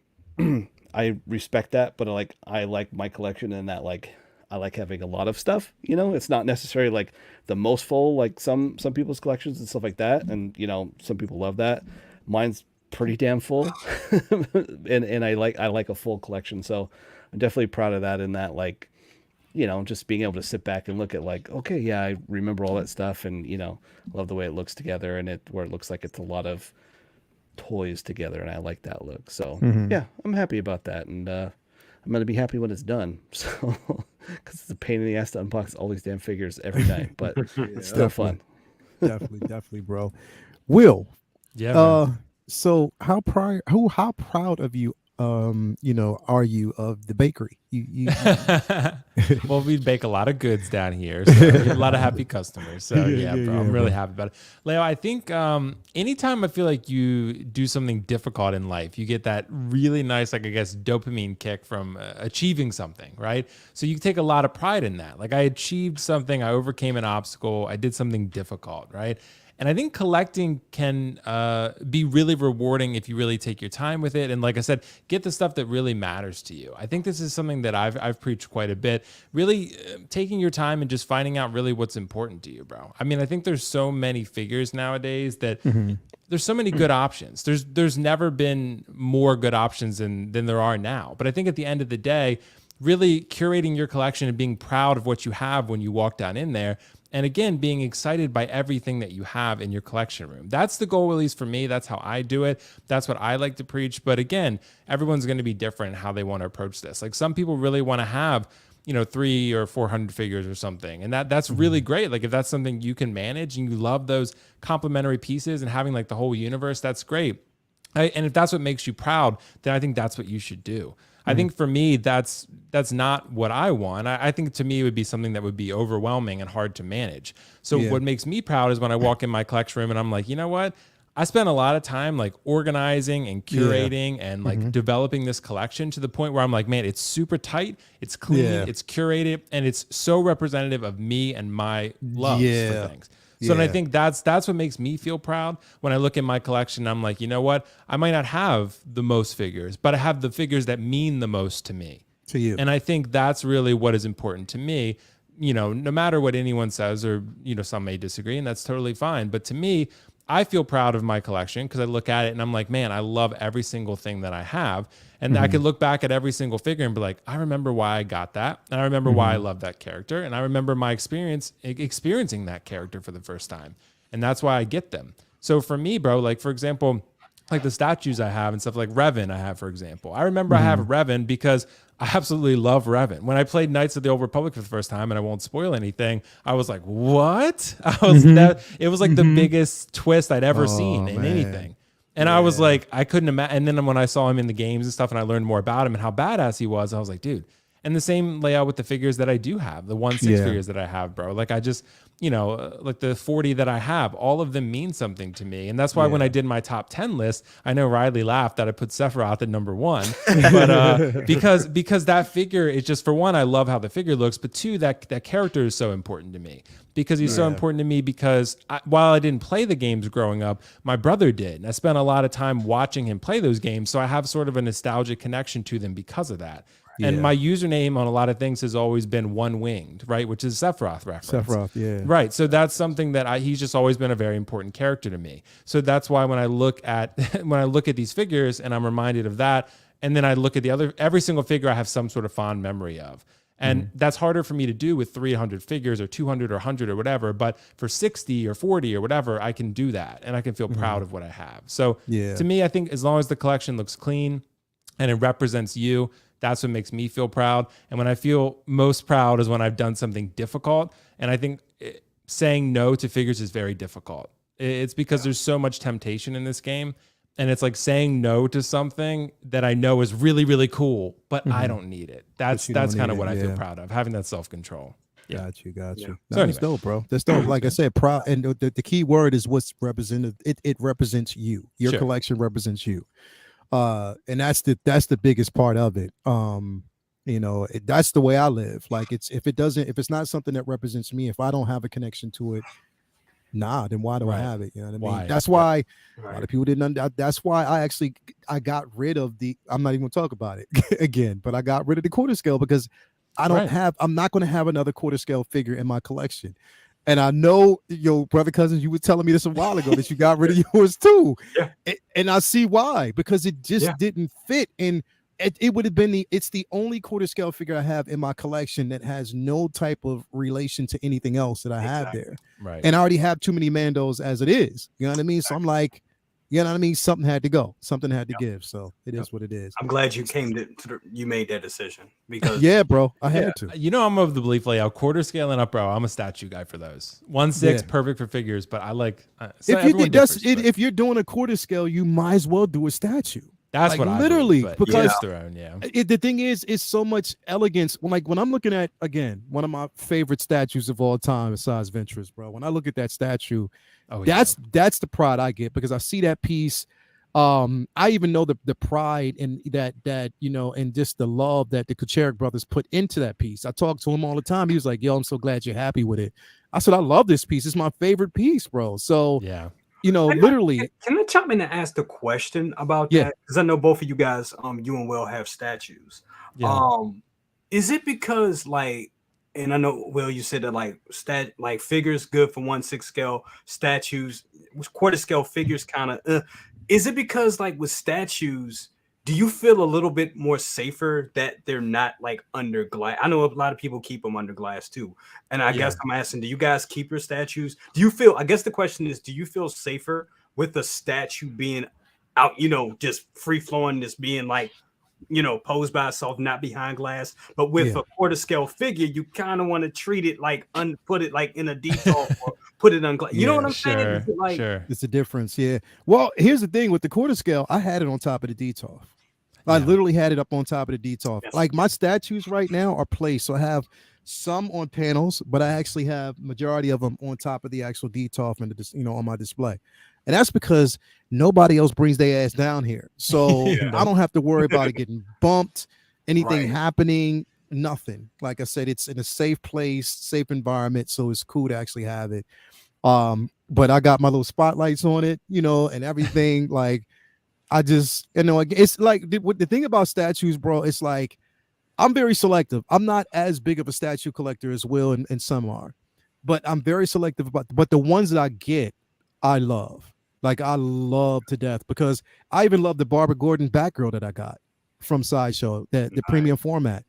I respect that, but like, I like my collection in that, like, I like having a lot of stuff, it's not necessarily like the most full, like some people's collections and stuff like that. And, some people love that. Mine's pretty damn full. and I like a full collection. So I'm definitely proud of that, in that, like, just being able to sit back and look at like, okay, yeah, I remember all that stuff, and, love the way it looks together, and where it looks like it's a lot of toys together. And I like that look. So yeah, I'm happy about that. And, I'm going to be happy when it's done. So, because it's a pain in the ass to unbox all these damn figures every night, but it's still fun. Definitely, bro. Will. Yeah. So how proud of you, are you of the bakery? You Well, we bake a lot of goods down here, so we get a lot of happy customers. So bro, I'm really happy about it. Leo, I think anytime I feel like you do something difficult in life, you get that really nice, like, I guess, dopamine kick from achieving something, right? So you take a lot of pride in that. Like, I achieved something, I overcame an obstacle, I did something difficult, right? And I think collecting can be really rewarding if you really take your time with it. And like I said, get the stuff that really matters to you. I think this is something that I've preached quite a bit, really taking your time and just finding out really what's important to you, bro. I mean, I think there's so many figures nowadays that there's so many good options. There's never been more good options than there are now. But I think at the end of the day, really curating your collection and being proud of what you have when you walk down in there, and again, being excited by everything that you have in your collection room. That's the goal, at least for me. That's how I do it. That's what I like to preach. But again, everyone's going to be different in how they want to approach this. Like, some people really want to have, 300 or 400 figures or something. And that's really great. Like, if that's something you can manage and you love those complementary pieces and having like the whole universe, that's great. And if that's what makes you proud, then I think that's what you should do. I think for me, that's not what I want. I think to me, it would be something that would be overwhelming and hard to manage. So what makes me proud is when I walk in my collection room and I'm like, you know what? I spent a lot of time like organizing and curating and like developing this collection to the point where I'm like, man, it's super tight, it's clean, it's curated, and it's so representative of me and my love for things. So and I think that's what makes me feel proud when I look at my collection. I'm like, you know what? I might not have the most figures, but I have the figures that mean the most to me. to you. And I think that's really what is important to me. No matter what anyone says, or, some may disagree, and that's totally fine. But to me, I feel proud of my collection because I look at it and I'm like, man, I love every single thing that I have. And I can look back at every single figure and be like, I remember why I got that. And I remember why I love that character. And I remember my experiencing that character for the first time. And that's why I get them. So for me, bro, like, for example, like the statues I have and stuff like Revan I have, for example. I remember I have Revan because I absolutely love Revan. When I played Knights of the Old Republic for the first time, and I won't spoil anything, I was like, what? It was like the biggest twist I'd ever seen in anything. And I was like, I couldn't imagine. And then when I saw him in the games and stuff and I learned more about him and how badass he was, I was like, dude. And the same layout with the figures that I do have, the 1/6 figures that I have, bro. Like I just, like the 40 that I have, all of them mean something to me. And that's why when I did my top 10 list, I know Riley laughed that I put Sephiroth at number 1. But because that figure is just, for one, I love how the figure looks, but two, that character is so important to me. Because he's so important to me because while I didn't play the games growing up, my brother did. And I spent a lot of time watching him play those games. So I have sort of a nostalgic connection to them because of that. And my username on a lot of things has always been One Winged, right? Which is Sephiroth reference. Sephiroth, yeah. Right. So that's something that he's just always been a very important character to me. So that's why when I look at these figures and I'm reminded of that, and then I look at every single figure I have some sort of fond memory of. And that's harder for me to do with 300 figures or 200 or 100 or whatever. But for 60 or 40 or whatever, I can do that. And I can feel proud of what I have. So to me, I think as long as the collection looks clean and it represents you, that's what makes me feel proud. And when I feel most proud is when I've done something difficult. And I think saying no to figures is very difficult. It's because there's so much temptation in this game. And it's like saying no to something that I know is really, really cool, but I don't need it. That's kind of what I feel proud of, having that self-control. Yeah. Got you. So That's dope, bro. That's dope. Like I said, proud. And the key word is what's represented. It represents you. Your collection represents you. And that's the biggest part of it. That's the way I live. Like if it's not something that represents me, if I don't have a connection to it, then why do I have it? You know what I mean? That's why a lot of people didn't. That's why I got rid of I'm not even gonna talk about it again, but I got rid of the quarter scale because I'm not going to have another quarter scale figure in my collection. And I know, brother Cousins, you were telling me this a while ago that you got rid of yours too. Yeah. And I see why, because it just didn't fit. And it would have been it's the only quarter scale figure I have in my collection that has no type of relation to anything else that I have there. Right. And I already have too many Mandos as it is. You know what I mean? So I'm like, you know what I mean? Something had to go. Something had to give. So it is what it is. I'm glad you you made that decision because bro, I had to. I'm of the belief layout, quarter scale and up, bro. I'm a statue guy for those. 1/6, perfect for figures, but I like. If you're doing a quarter scale, you might as well do a statue. That's what literally I believe, because the thing is, it's so much elegance. When I'm looking at, again, one of my favorite statues of all time, besides Ventress, bro. When I look at that statue, that's the pride I get because I see that piece. I even know the pride and that and just the love that the Kucherik brothers put into that piece. I talk to him all the time. He was like, "Yo, I'm so glad you're happy with it." I said, "I love this piece. It's my favorite piece, bro." So literally. Can I chime in and ask the question about that? Because I know both of you guys, you and Will have statues. Yeah. Is it because and I know, Will, you said that figures good for 1/6 scale, statues, quarter scale figures kind of. Is it because with statues, do you feel a little bit more safer that they're not under glass? I know a lot of people keep them under glass too. And I guess I'm asking, do you guys keep your statues? Do you feel, I guess the question is, do you feel safer with the statue being out, just free flowing, just being posed by itself, not behind glass, but with a quarter scale figure, you kind of want to treat it put it in a detail or put it on glass. You know what I'm saying? Sure. It's a difference. Yeah. Well, here's the thing with the quarter scale, I had it on top of the detail. I literally had it up on top of the detail. Yes. My statues right now are placed. So I have some on panels, but I actually have majority of them on top of the actual detail and on my display. And that's because nobody else brings their ass down here. So I don't have to worry about it getting bumped, anything happening, nothing. Like I said, it's in a safe place, safe environment. So it's cool to actually have it. But I got my little spotlights on it, and everything. I just, it's the thing about statues, bro. It's I'm very selective. I'm not as big of a statue collector as Will and some are, but I'm very selective about. But the ones that I get, I love. Like I love to death because I even love the Barbara Gordon Batgirl that I got from Sideshow, the premium format.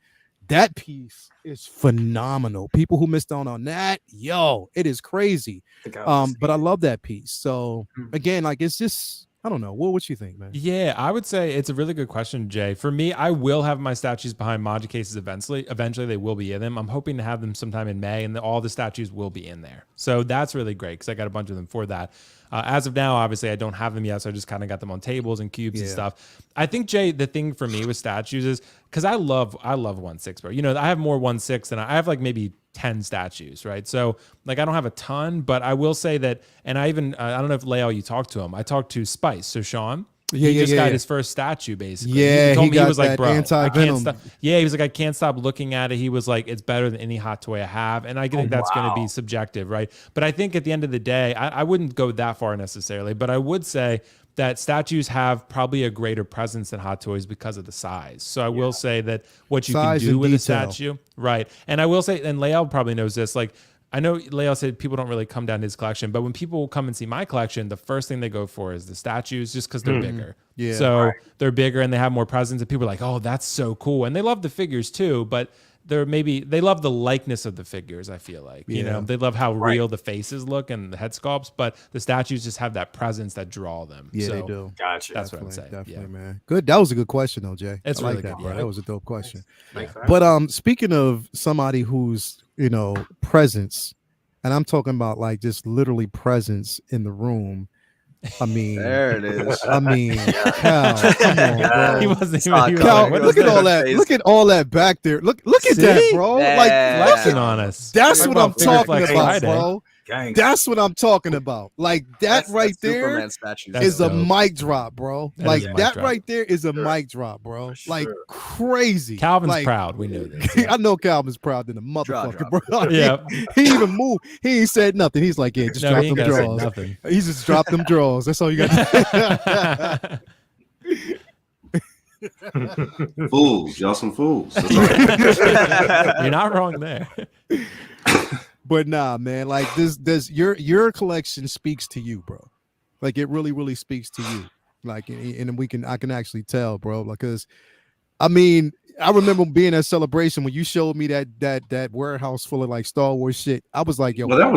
That piece is phenomenal. People who missed out on that, yo, it is crazy. But I love that piece. So again, like it's just, I don't know. What you think, man? Yeah, I would say it's a really good question, Jay. For me, I will have my statues behind Maji cases eventually. Eventually, they will be in them. I'm hoping to have them sometime in May, and all the statues will be in there. So that's really great because I got a bunch of them for that. As of now, obviously, I don't have them yet, so I just kind of got them on tables and cubes and stuff. I think, Jay, the thing for me with statues is because I love 1/6, bro. You know, I have more 1/6 than I have like maybe 10 statues, right? So like I don't have a ton, but I will say that, and I even I don't know if Leo, you talked to him. I talked to Spice, so Sean. He just got his first statue, basically. Yeah, he told me he was got like, bro, I anti-venom. can't stop. Yeah, he was like, I can't stop looking at it. He was like, it's better than any hot toy I have. And I think that's going to be subjective, right? But I think at the end of the day, I wouldn't go that far necessarily, but I would say that statues have probably a greater presence than hot toys because of the size. So I will say that what you Size can do and with a detail. statue, right? And I will say, and Leal probably knows this, like, I know Leo said people don't really come down to his collection, but when people come and see my collection, the first thing they go for is the statues just because they're bigger. Yeah, so they're bigger and they have more presence, and people are like, oh, that's so cool. And they love the figures too, but they love the likeness of the figures, I feel like. You know, they love how real the faces look and the head sculpts, but the statues just have that presence that draw them. Yeah, so they do. Gotcha. That's what I'm saying. Definitely, man. Good. That was a good question, though, Jay. It's I like really that, good, bro. yeah. That was a dope question. Thanks, man. But speaking of somebody who's, presence, and I'm talking about like just literally presence in the room. I mean, There it is. I mean, Cal, come on, bro. He wasn't Saw even. He was Cal, like, what look is at all this? that. Look at all that back there. Look at that, See? bro. Yeah. Like, Flexing on us. that's Talk what I'm about Figure talking Flex about, Friday. bro. Gang. That's what I'm talking about. Like that right there Superman statue. That's is a dope. mic drop, bro. That Like is a mic that drop. right there is a mic drop, bro. For Like sure. crazy. Calvin's Like, proud. We know this. I know Calvin's proud than a motherfucker, drop. bro. Yeah. He even moved. He ain't said nothing. He's like, yeah, just No, drop he ain't them gotta say draws. nothing. He just dropped them draws. That's all you got. Fools, y'all some fools. That's all. You're not wrong there. But nah, man, like this your collection speaks to you, bro. Like it really, really speaks to you. Like, and I can actually tell, bro. Because, I mean, I remember being at Celebration when you showed me that warehouse full of like Star Wars shit. I was like, yo, Well, that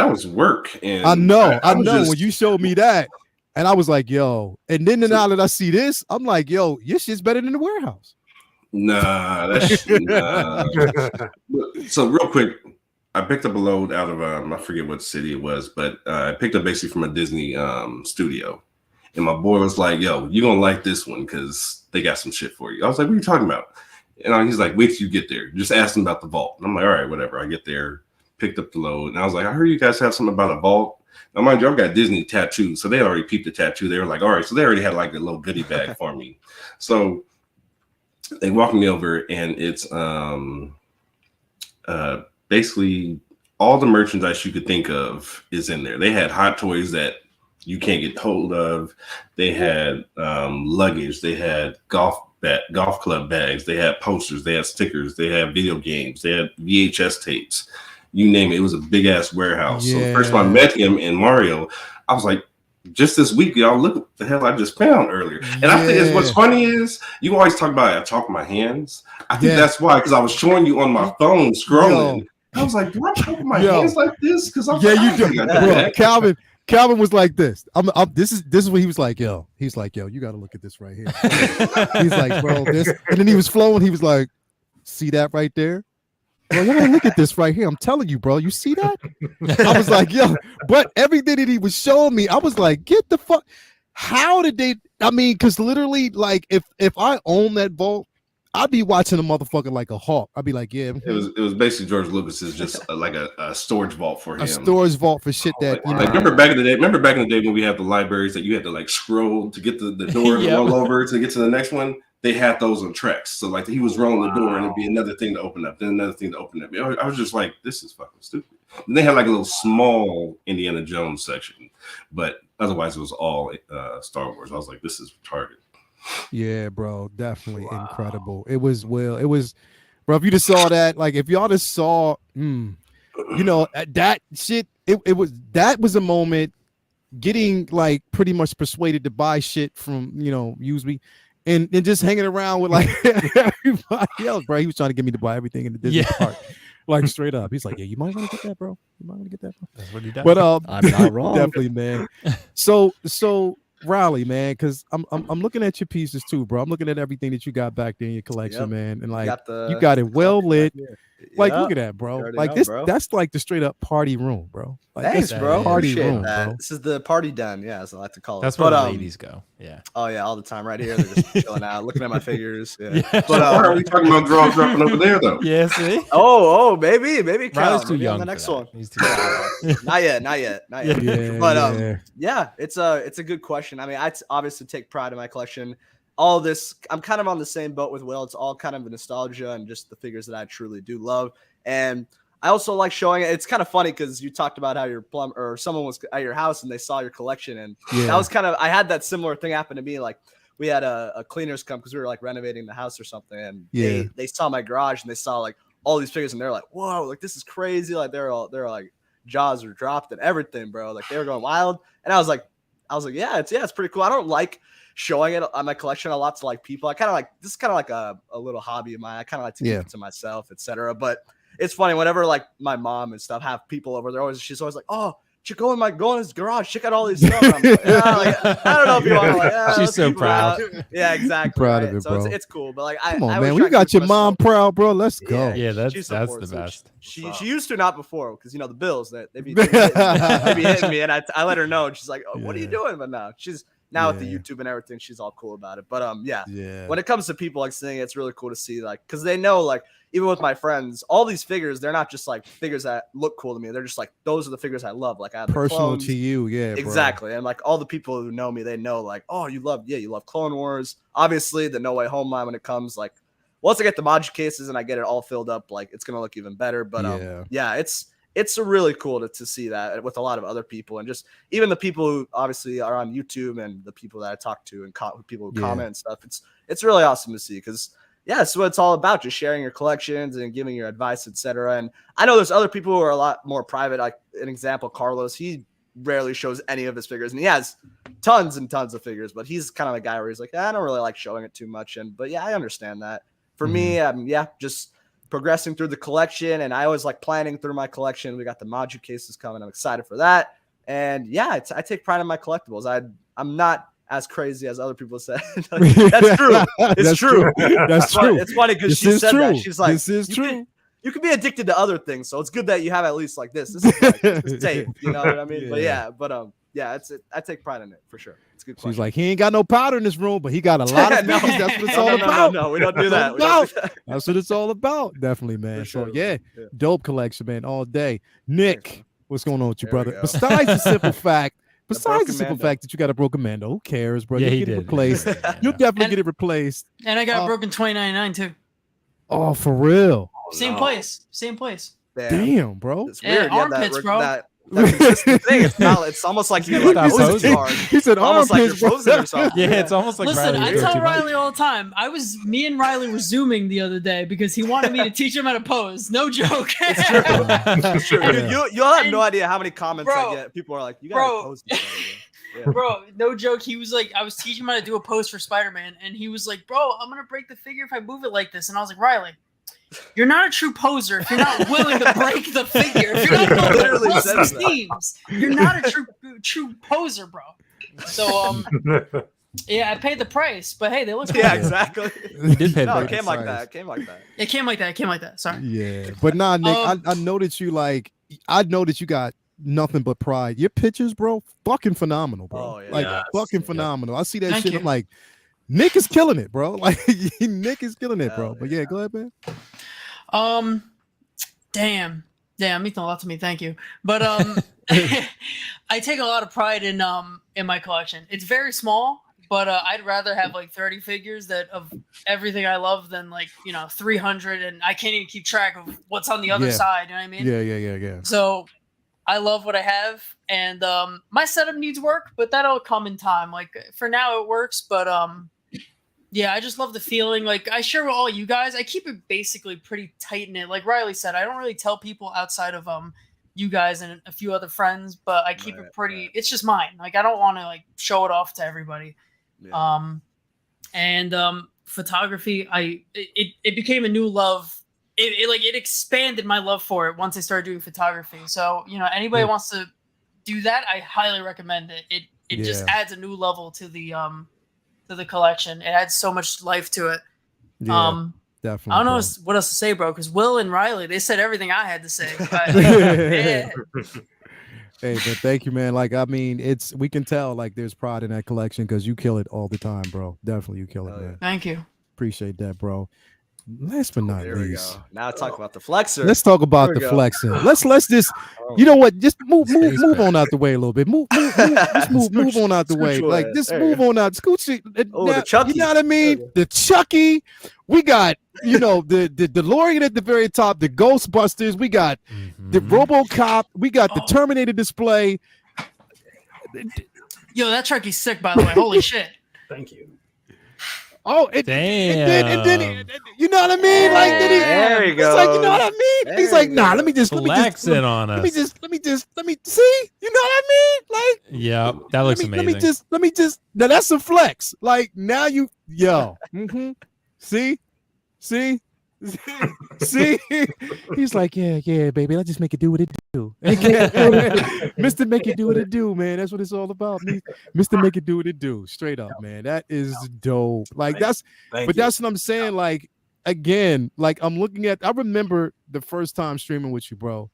was work, and I know was just- when you showed me that, and I was like, yo, and then now that I see this, I'm like, yo, your shit's better than the warehouse. Nah, that's nah. So real quick, I picked up a load out of I forget what city it was, but I picked up basically from a Disney studio, and my boy was like, "Yo, you gonna like this one because they got some shit for you." I was like, "What are you talking about?" And he's like, "Wait till you get there. Just ask them about the vault." And I'm like, "All right, whatever." I get there, picked up the load, and I was like, "I heard you guys have something about a vault." Now, mind you, I've got Disney tattoos, so they already peeped the tattoo. They were like, "All right," so they already had like a little goodie bag for me. So they walk me over, and it's basically all the merchandise you could think of is in there. They had hot toys that you can't get hold of. They had luggage. They had golf club bags. They had posters. They had stickers. They had video games. They had VHS tapes. You name it. It was a big ass warehouse. So the first time I met him and Mario, I was like, just this week, y'all, look what the hell I just found earlier. And I think what's funny is you always talk about I talk with my hands. I think that's why, because I was showing you on my phone scrolling. I was like, do I talk with my hands like this? Because I'm you do, bro. Calvin was like this. This is what he was like, yo. He's like, yo, you got to look at this right here. He's like, bro, this, and then he was flowing. He was like, see that right there? Bro, you gotta look at this right here. I'm telling you, bro. You see that? I was like, yo, but everything that he was showing me, I was like, get the fuck. How did they? I mean, because literally, like, if I own that vault, I'd be watching a motherfucker like a hawk. I'd be like, yeah. It was basically George Lucas's just like a storage vault for him. A storage vault for shit that you know. Like remember back in the day when we had the libraries that you had to like scroll to get the door to roll over to get to the next one. They had those on tracks. So like he was rolling the door and it'd be another thing to open up, then another thing to open up. I was just like, this is fucking stupid. And they had like a little small Indiana Jones section, but otherwise it was all Star Wars. I was like, this is retarded. Yeah, bro, definitely incredible. It was bro. If you just saw that, like, if y'all just saw, that shit, that was a moment getting like pretty much persuaded to buy shit from Useby, and just hanging around with like everybody else, bro. He was trying to get me to buy everything in the Disney park, like straight up. He's like, yeah, you might want to get that, bro. You might want to get that, bro. That's what he does. But I'm not wrong. definitely, man. So Riley, man, because I'm looking at your pieces too, bro. I'm looking at everything that you got back there in your collection, Yep. man, and like the, you got it well lit. Like, Yeah. look at that, bro. You already Like know, this, bro. that's like the straight up party room, bro. Like, Thanks, this bro. Party Appreciate room, that. bro. This is the party den, yeah, as I like to call it. That's where the ladies go. Yeah. Oh yeah, all the time right here. They're just chilling out, looking at my figures. Yeah. Yeah. But Why are we talking about draws dropping over there though? Yeah, see? maybe Riley's count. too Maybe young on the for next that. one. He's too young. Not yet. Yeah, But yeah, it's a good question. I mean, I obviously take pride in my collection. All this, I'm kind of on the same boat with Will. It's all kind of the nostalgia and just the figures that I truly do love. And I also like showing it. It's kind of funny because you talked about how your plumber or someone was at your house and they saw your collection, and that was kind of, I had that similar thing happen to me. Like, we had a cleaners come because we were like renovating the house or something, and they saw my garage and they saw like all these figures, and they're like, whoa, like this is crazy. Like they're like jaws were dropped and everything, bro. Like they were going wild, and I was like, yeah, it's pretty cool. I don't like showing it on my collection a lot to like people. I kind of like, this is kind of like a little hobby of mine. I kind of like to keep it to myself, etc. But it's funny whenever like my mom and stuff have people over, she's always like, oh, you go in his garage, check out all these stuff. I'm like, I don't know if you want to, like, she's so proud. Yeah, exactly. Proud of it, bro. So it's cool, but like, come on, man, when you got your mom proud, bro, let's go. Yeah, that's the best. She used to, not before, because the bills that they be hitting me, and I let her know, and she's like, oh, what are you doing? But now she's with the YouTube and everything, she's all cool about it. But when it comes to people like seeing it, it's really cool to see, like, because they know, like, even with my friends, all these figures, they're not just like figures that look cool to me. They're just like, those are the figures I love. Like, I have personal to you, yeah, exactly. Bro. And like all the people who know me, they know like, oh, you love Clone Wars. Obviously, the No Way Home line when it comes, like, once I get the module cases and I get it all filled up, like it's gonna look even better. But it's really cool to see that with a lot of other people, and just even the people who obviously are on YouTube and the people that I talk to and people who comment and stuff. It's really awesome to see, because it's what it's all about, just sharing your collections and giving your advice, etc. And I know there's other people who are a lot more private. Like an example, Carlos, he rarely shows any of his figures, and he has tons and tons of figures, but he's kind of a guy where he's like, I don't really like showing it too much. But I understand that. For me, just progressing through the collection, and I always like planning through my collection. We got the module cases coming. I'm excited for that. And I take pride in my collectibles. I'm not as crazy as other people said. That's true. It's true. That's true. It's funny because she said that. She's like, this is true. You can be addicted to other things, so it's good that you have at least like this. This is like, it's safe. You know what I mean? But I take pride in it for sure. It's a good question. She's like, he ain't got no powder in this room, but he got a lot of things. That's what it's all about. No, we don't do that. That's what it's all about. Definitely, man. Sure, so dope collection, man, all day. Nick, what's going on with you, brother? Besides the simple fact that you got a broken Mando, who cares, bro? Yeah, you get it replaced. You'll definitely get it replaced. And I got a broken 2099 too. Oh, for real? Same place. Damn, bro. It's weird. Armpits, bro. That consistent thing. It's almost like you like posing hard. He said almost like armpits, you're posing or something. Yeah, it's almost like listen. Riley's I tell go-to Riley all the time. Me and Riley were zooming the other day because he wanted me to teach him how to pose. No joke. It's true. Dude, you'll have no idea how many comments I get. People are like, "You gotta pose." Bro, no joke. He was like, I was teaching him how to do a pose for Spider-Man, and he was like, "Bro, I'm gonna break the figure if I move it like this." And I was like, "Riley, you're not a true poser if you're not willing to break the figure. If you're not willing to pull some seams, you're not a true poser, bro." So I paid the price, but hey, they look cool. Yeah, exactly. You did pay the No, price. it came like that. It came like that. Sorry. Yeah, but nah, Nick, I know that you like. I know that you got nothing but pride. Your pictures, bro, fucking phenomenal, bro. Oh, yeah. Like Yes. fucking phenomenal. I see that Thank shit. you. I'm like, Nick is killing it, bro. Like Nick is killing it, bro. Hell But yeah. go ahead, man. Damn, means a lot to me. Thank you. But I take a lot of pride in my collection. It's very small, but I'd rather have like 30 figures of everything I love than 300, and I can't even keep track of what's on the other side. You know what I mean? Yeah. So I love what I have, and my setup needs work, but that'll come in time. Like for now, it works, but Yeah, I just love the feeling. Like I share with all you guys. I keep it basically pretty tight knit. Like Riley said, I don't really tell people outside of you guys and a few other friends, but I keep it pretty. It's just mine. Like I don't want to like show it off to everybody. Yeah. And photography, it became a new love. It expanded my love for it once I started doing photography. So anybody wants to do that, I highly recommend it. It just adds a new level to the collection. It adds so much life to it. Yeah, definitely. I don't know what else to say, bro, because Will and Riley, they said everything I had to say. Yeah. Hey, but thank you, man. Like, I mean, we can tell like there's pride in that collection because you kill it all the time, bro. Definitely, you kill it, man. Thank you. Appreciate that, bro. Last but not There we least, go. Now talk about the flexor. let's talk about the flexing. Let's just, you know what? Just move on out the way a little bit. Move on out the way. Like, just move on out. Scooch. The Chucky. You know what I mean? The Chucky. We got, the DeLorean at the very top. The Ghostbusters. We got the RoboCop. We got the Terminator display. Yo, that Chucky's sick, by the way. Holy shit. Thank you. Oh, and then you know what I mean? Like, there you go. He's like, you know what I mean? He's like, nah, let me just flexing on us. Let me see. You know what I mean? Like, yeah, that looks amazing. Let me just. Now that's a flex. Like now See. See, he's like, yeah, baby. Let's just make it do what it do. Mr. Make it do what it do, man. That's what it's all about. Mr. Make it do what it do. Straight up, man. That is dope. Like that's what I'm saying. Like again, like I'm looking at. I remember the first time streaming with you, bro.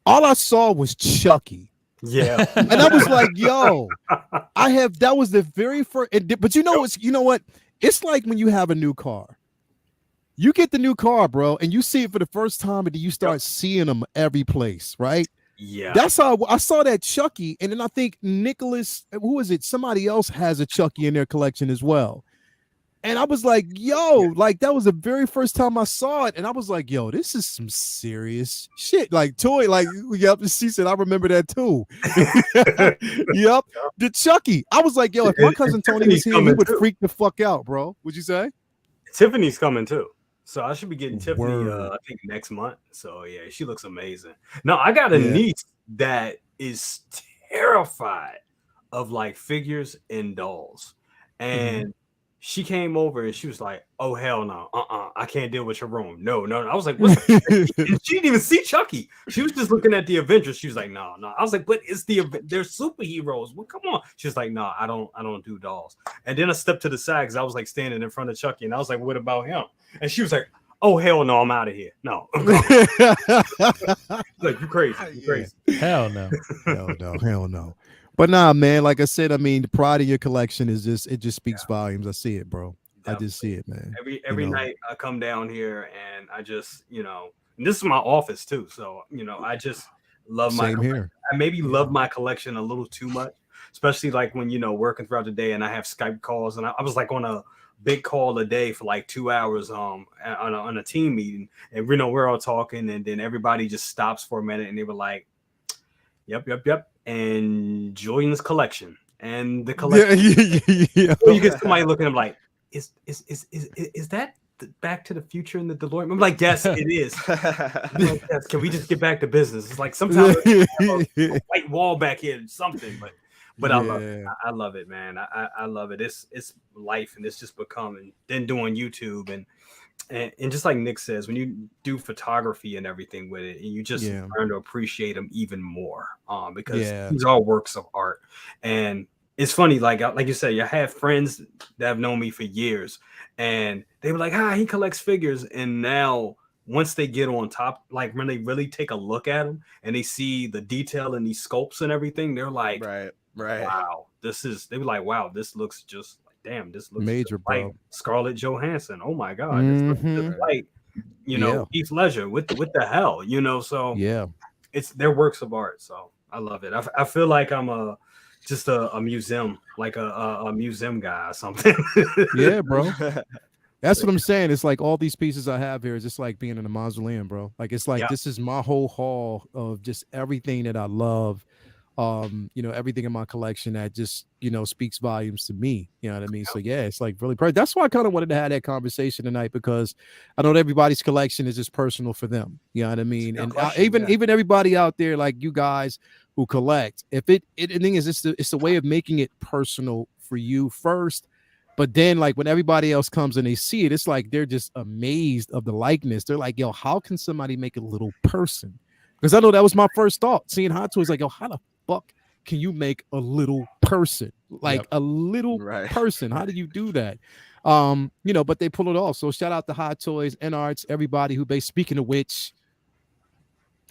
All I saw was Chucky. Yeah, and I was like, yo, that was the very first. But you know what? It's like when you have a new car. You get the new car, bro, and you see it for the first time, and then you start seeing them every place, right? Yeah. That's how I saw that Chucky, and then I think Nicholas, who is it? Somebody else has a Chucky in their collection as well. And I was like, yo, like that was the very first time I saw it, and I was like, yo, this is some serious shit. Like toy, like yep. She said, I remember that too. Yep, the Chucky. I was like, yo, if my cousin Tony was here, he would freak the fuck out, bro. Would you say? Tiffany's coming too. So I should be getting Tiffany, I think next month. So yeah, she looks amazing. No, I got a niece that is terrified of like figures and dolls. And she came over and she was like, oh hell no, I can't deal with your room. No. I was like, what? She didn't even see Chucky. She was just looking at the Avengers. She was like, no. I was like, but it's they're superheroes. Well, come on. She was like, no, I don't do dolls. And then I stepped to the side because I was like standing in front of Chucky, and I was like, what about him? And she was like, oh hell no, I'm out of here. No. Like, you crazy. Hell no. Hell no. But nah, man, like I said, I mean, the pride of your collection is just speaks volumes. I see it, bro. I just see it, man. Every night I come down here and I just, and this is my office too. So, I just love my here. I maybe love my collection a little too much, especially like when, working throughout the day and I have Skype calls, and I was like on a big call a day for like 2 hours on a team meeting, and we're all talking, and then everybody just stops for a minute and they were like, yep. And Julian's collection and the collection. Yeah. You get somebody looking at him like, is that Back to the Future in the DeLorean? I'm like, yes, it is. Like, yes. Can we just get back to business? It's like sometimes a white wall back here, something, but I love it. I love it, man. I love it. It's life, and it's just becoming. Then doing YouTube and just like Nick says, when you do photography and everything with it, and you just learn to appreciate them even more, because these are works of art. And it's funny, like you said, I have friends that have known me for years, and they were like, he collects figures. And now once they get on top, like when they really take a look at them and they see the detail in these sculpts and everything, they're like, right, wow, they were like, wow, this looks just damn, this looks major, like bro. Scarlett Johansson. Oh my god, this looks just like Heath Ledger. What the hell, So it's their works of art. So I love it. I feel like I'm just a museum, like a museum guy or something. Yeah, bro. That's what I'm saying. It's like all these pieces I have here is just like being in a mausoleum, bro. Like it's like this is my whole hall of just everything that I love. everything in my collection that just, speaks volumes to me. You know what I mean? So yeah, it's like really proud. That's why I kind of wanted to have that conversation tonight, because I know that everybody's collection is just personal for them. You know what I mean? And even everybody out there, like you guys who collect, if the thing is, it's the way of making it personal for you first. But then, like, when everybody else comes and they see it, it's like they're just amazed of the likeness. They're like, yo, how can somebody make a little person? Because I know that was my first thought. Seeing Hot Toys, like, yo, how the fuck can you make a little person? Like a little person. How do you do that? But they pull it off. So shout out to Hot Toys, N-Arts, everybody who speaking of which,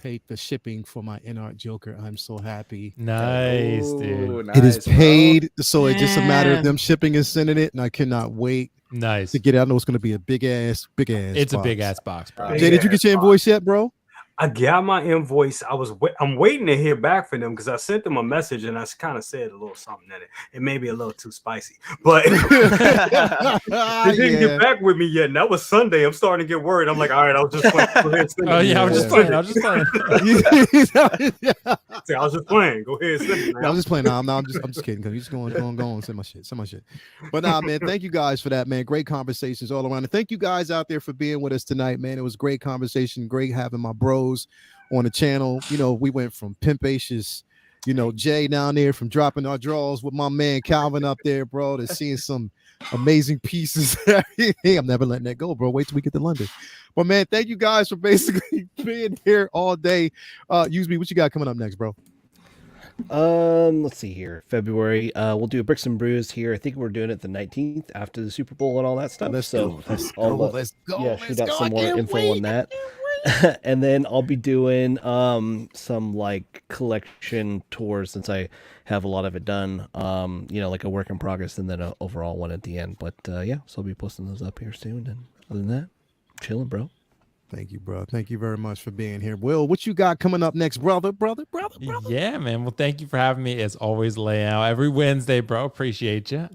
paid the shipping for my N-Art Joker. I'm so happy. Nice, dude. It is paid. So it's just a matter of them shipping and sending it. And I cannot wait to get it. I know it's going to be a big ass. It's box. a big ass box, bro. Jay, did you get your invoice yet, bro? I got my invoice. I'm waiting to hear back from them because I sent them a message and I kind of said a little something in it. It may be a little too spicy, but they didn't get back with me yet. And that was Sunday. I'm starting to get worried. I'm like, all right, I was just playing. Go ahead, send it. Oh yeah, I was just playing. I was just playing. Go ahead, send it. I was just playing. I'm just kidding. Cause you just going, send my shit. But nah, man, thank you guys for that, man. Great conversations all around. And thank you guys out there for being with us tonight, man. It was great conversation. Great having my bros on the channel. We went from Pimpacious, Jay down there, from dropping our draws with my man Calvin up there, bro, to seeing some amazing pieces. Hey, I'm never letting that go, bro. Wait till we get to London. But man, thank you guys for basically being here all day. Use me. What you got coming up next, bro? Let's see here. February. We'll do a Bricks and Brews here. I think we're doing it the 19th after the Super Bowl and all that stuff. Let's go. Yeah, shoot out some more info on that. And then I'll be doing some like collection tours, since I have a lot of it done. Like a work in progress and then an overall one at the end. But so I'll be posting those up here soon. And other than that, chilling, bro. Thank you, bro. Thank you very much for being here. Will, what you got coming up next, brother? Yeah, man. Well, thank you for having me as always, Layout. Every Wednesday, bro. Appreciate you.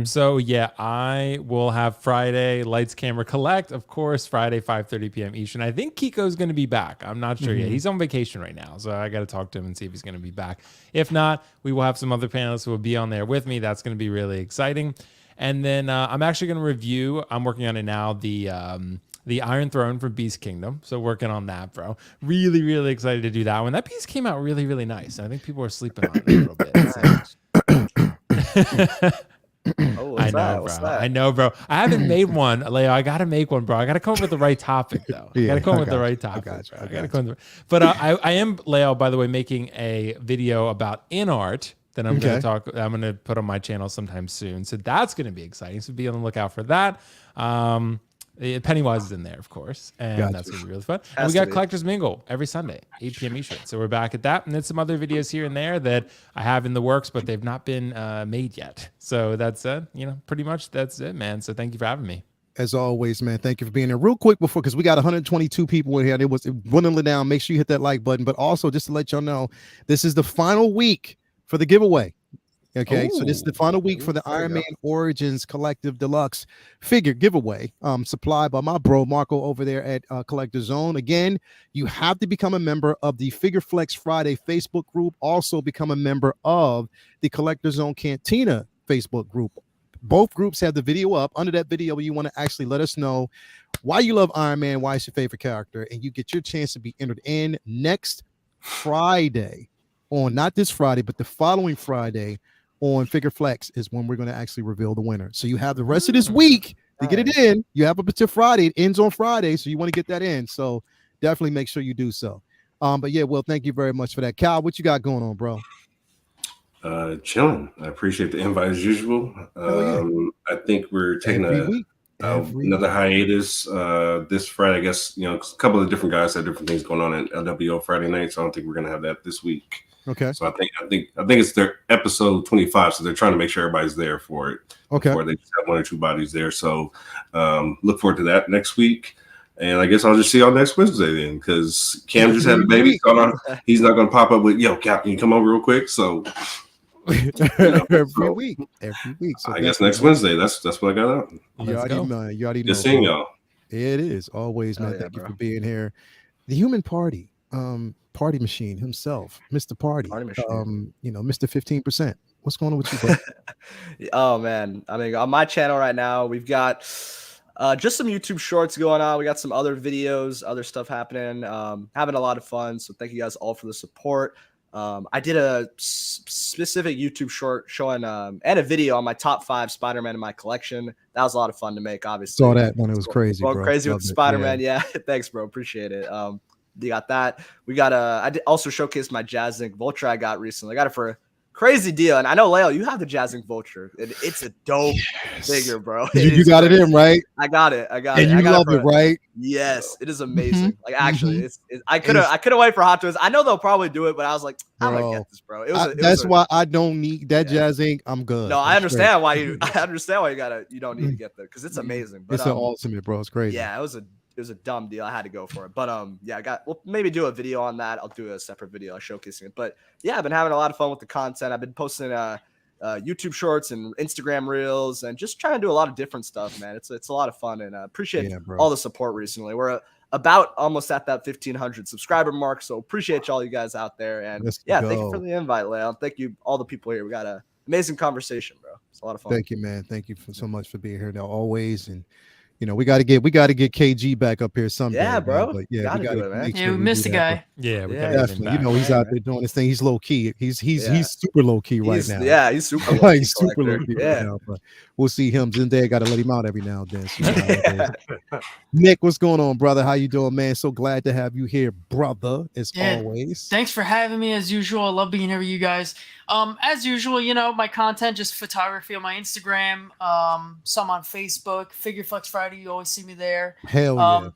So yeah, I will have Friday Lights Camera Collect, of course, Friday 5:30 p.m. Eastern. I think Kiko's going to be back. I'm not sure yet. He's on vacation right now, so I got to talk to him and see if he's going to be back. If not, we will have some other panelists who will be on there with me. That's going to be really exciting. And then I'm actually going to review. I'm working on it now. The Iron Throne from Beast Kingdom. So working on that, bro. Really, really excited to do that one. That piece came out really, really nice. I think people are sleeping on it a little bit. I know, bro. I haven't made one, Leo. I got to make one, bro. I got to come up with the right topic, though. I got to come up with the right topic. I got to come up. But I am, Leo, by the way, making a video about in-art that I'm going to put on my channel sometime soon. So that's going to be exciting. So be on the lookout for that. Pennywise is in there, of course, and that's going to be really fun. And we got Collectors Mingle every Sunday, 8 p.m. Eastern. So we're back at that. And then some other videos here and there that I have in the works, but they've not been made yet. So that's, pretty much that's it, man. So thank you for having me. As always, man, thank you for being here. Real quick before, because we got 122 people in here. It was dwindling down. Make sure you hit that like button. But also, just to let y'all know, this is the final week for the giveaway. Okay, so this is the final week for the Iron Man Origins Collective Deluxe figure giveaway, supplied by my bro Marco over there at Collector Zone. Again, you have to become a member of the Figure Flex Friday Facebook group. Also, become a member of the Collector Zone Cantina Facebook group. Both groups have the video up. Under that video, you want to actually let us know why you love Iron Man, why it's your favorite character, and you get your chance to be entered in next Friday. On not this Friday, but the following Friday. On Figure Flex is when we're going to actually reveal the winner. So you have the rest of this week to get it in. You have up until Friday. It ends on Friday, so you want to get that in. So definitely make sure you do so. But yeah, Will, thank you very much for that. Cal, what you got going on, bro? Chilling. I appreciate the invite as usual. I think we're taking another hiatus this Friday. I guess a couple of different guys had different things going on at LWO Friday night, so I don't think we're going to have that this week. Okay. So I think it's their episode 25. So they're trying to make sure everybody's there for it. Okay. Before they just have one or two bodies there. So look forward to that next week. And I guess I'll just see y'all next Wednesday then, because Cam just had a baby. So he's not going to pop up with, yo, Cap, can you come over real quick? So every week. So I guess next Wednesday. That's what I got out. You already know. Just seeing y'all. It is always, man. Thank you for being here. The Human Party. Party Machine himself, Mr. Party. Party Machine. Mr. 15%. What's going on with you, bro? Oh man, I mean, on my channel right now, we've got just some YouTube shorts going on. We got some other videos, other stuff happening. Having a lot of fun. So thank you guys all for the support. I did a specific YouTube short showing and a video on my top 5 Spider-Man in my collection. That was a lot of fun to make. Obviously, Saw that one. It was crazy. Going bro. crazy Loved with it. Spider-Man. Yeah, thanks, bro. Appreciate it. You got that. We got I did also showcase my Jazz Ink Vulture I got recently. I got it for a crazy deal, and I know Leo, you have the Jazz Ink Vulture. It's a dope figure, bro. You got it in, right? I got it. And I you got love it, right? Yes, it is amazing. Like actually, Mhm. I couldn't wait for Hot Toys. I know they'll probably do it, but I was like, I'm gonna get this, bro. That's why I don't need that Jazz Ink. I'm good. No, I'm I understand straight. why you. I understand why you don't need to get that because it's amazing. But It's an ultimate, bro. It's crazy. yeah, it was a dumb deal. I had to go for it. But we'll maybe do a video on that. I'll do a separate video showcasing it. But yeah, I've been having a lot of fun with the content. I've been posting YouTube shorts and Instagram reels and just trying to do a lot of different stuff, man. It's a lot of fun and appreciate all the support recently. We're about almost at that 1,500 subscriber mark. So appreciate all you guys out there. And thank you for the invite, Leon. Thank you all the people here. We got an amazing conversation, bro. It's a lot of fun. Thank you, man. Thank you so much for being here now always. And we got to get KG back up here someday. Yeah, bro. Man. But yeah, gotta we got do to it, man. Yeah, we missed the guy. Yeah, we Yeah, got him definitely. He's out there doing his thing. He's low key. He's super low key right now. Yeah, he's super low key. He's super low key right now. But we'll see him. Zendaya got to let him out every now and then. So Nick, what's going on, brother? How you doing, man? So glad to have you here, brother, as always. Thanks for having me as usual. I love being here with you guys. As usual, my content, just photography on my Instagram, some on Facebook, Figure Flex Friday. You always see me there. Hell yeah.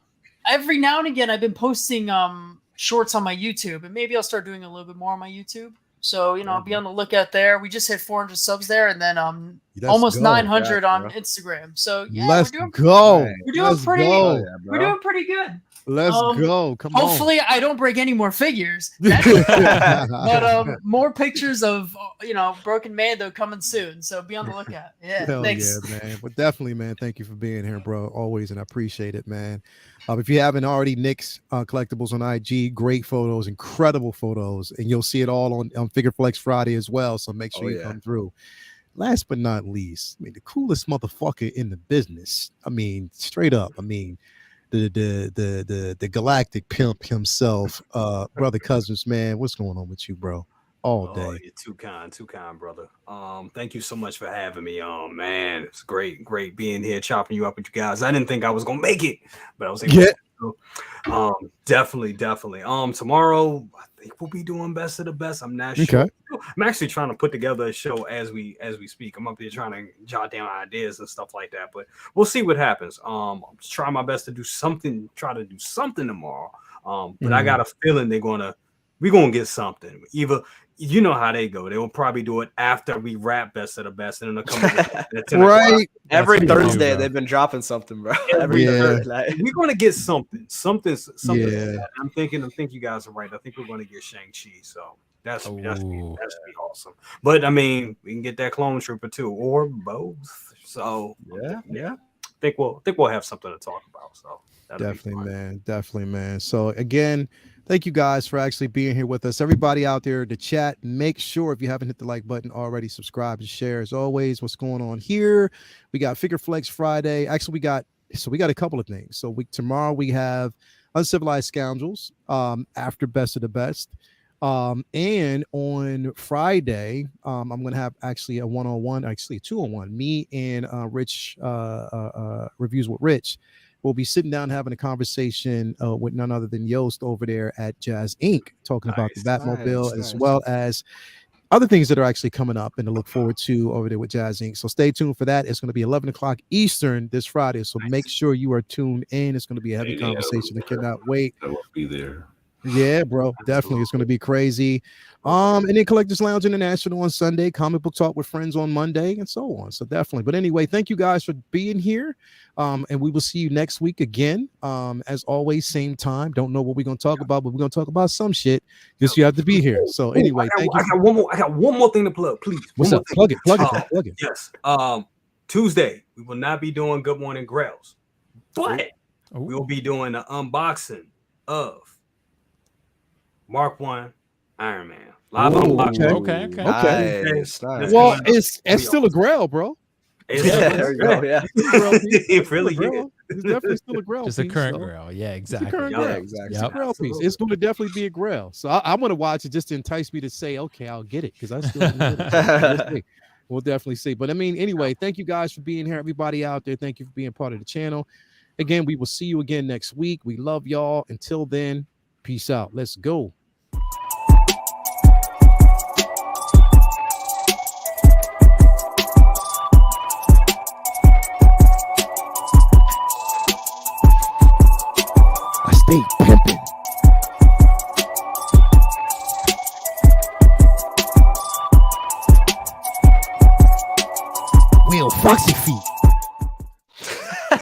Every now and again, I've been posting shorts on my YouTube, and maybe I'll start doing a little bit more on my YouTube. So, I'll be on the lookout there. We just hit 400 subs there, and then almost 900 on Instagram. So, yeah, let's we're doing go. We're doing pretty good. Let's go. Come on. Hopefully, I don't break any more figures. But more pictures of Broken Mando coming soon. So be on the lookout. Yeah, hell thanks. Yeah, man. But definitely, man. Thank you for being here, bro. Always, and I appreciate it, man. If you haven't already, Nick's Collectibles on IG, great photos, incredible photos, and you'll see it all on Figure Flex Friday as well. So make sure you come through. Last but not least, I mean, the coolest motherfucker in the business. I mean, straight up. I mean, the galactic pimp himself, brother Cousins, man. What's going on with you, bro? All day. You're too kind, brother. Thank you so much for having me. Man, it's great being here, chopping you up with you guys. I didn't think I was gonna make it, but I was able to. Definitely. Tomorrow I think we'll be doing best of the best. I'm not sure. I'm actually trying to put together a show as we speak. I'm up here trying to jot down ideas and stuff like that, but we'll see what happens. I'm just trying my best to do something, tomorrow. But I got a feeling we're gonna get something. Either you know how they go. They will probably do it after we wrap best of the best, and then they'll come at 10 right. Every Thursday they've been dropping something, bro. Every Thursday. We're gonna get something. Yeah. I think you guys are right. I think we're gonna get Shang-Chi. So that's be awesome. But I mean, we can get that Clone Trooper too, or both. So yeah. I think we'll have something to talk about. So definitely, man. So again, thank you guys for actually being here with us. Everybody out there in the chat, make sure if you haven't hit the like button already, subscribe and share as always. What's going on here? We got Figure Flex Friday. Actually, we got a couple of things. So tomorrow we have Uncivilized Scoundrels after Best of the Best. And on Friday, I'm going to have actually a 1-on-1, actually a 2-on-1. Me and Rich, Reviews with Rich. We'll be sitting down having a conversation with none other than Yost over there at Jazz Inc. talking about the Batmobile as well as other things that are actually coming up and to look forward to over there with Jazz Inc. So stay tuned for that. It's going to be 11 o'clock Eastern this Friday. So make sure you are tuned in. It's going to be a heavy conversation. I cannot wait. I will be there. Yeah, bro. Definitely. It's going to be crazy. And then Collectors Lounge International on Sunday, Comic Book Talk with Friends on Monday, and so on. So definitely. But anyway, thank you guys for being here. And we will see you next week again. As always, same time. Don't know what we're going to talk about, but we're going to talk about some shit. Just you have to be here. So anyway, thank you. I got one more thing to plug, please. What's up? Plug it. Yes. Tuesday, we will not be doing Good Morning Grails, but we will be doing the unboxing of Mark 1 Iron Man. Live Ooh, unboxing. Okay. Nice. Nice. Well, it's still a grail, bro. Yeah, there you go. Yeah. It really Grail. is. It's definitely still a grail Just a piece. current so. grill. Yeah, It's a exactly. current Yeah, grail. exactly. It's a grail piece. It's going to definitely be a grail. So I want to watch it just to entice me to say, okay, I'll get it because I still haven't get it. We'll see. We'll definitely see. But I mean, anyway, thank you guys for being here. Everybody out there, thank you for being part of the channel. Again, we will see you again next week. We love y'all. Until then, peace out. Let's go. I stay pimping. Will Foxy Feet.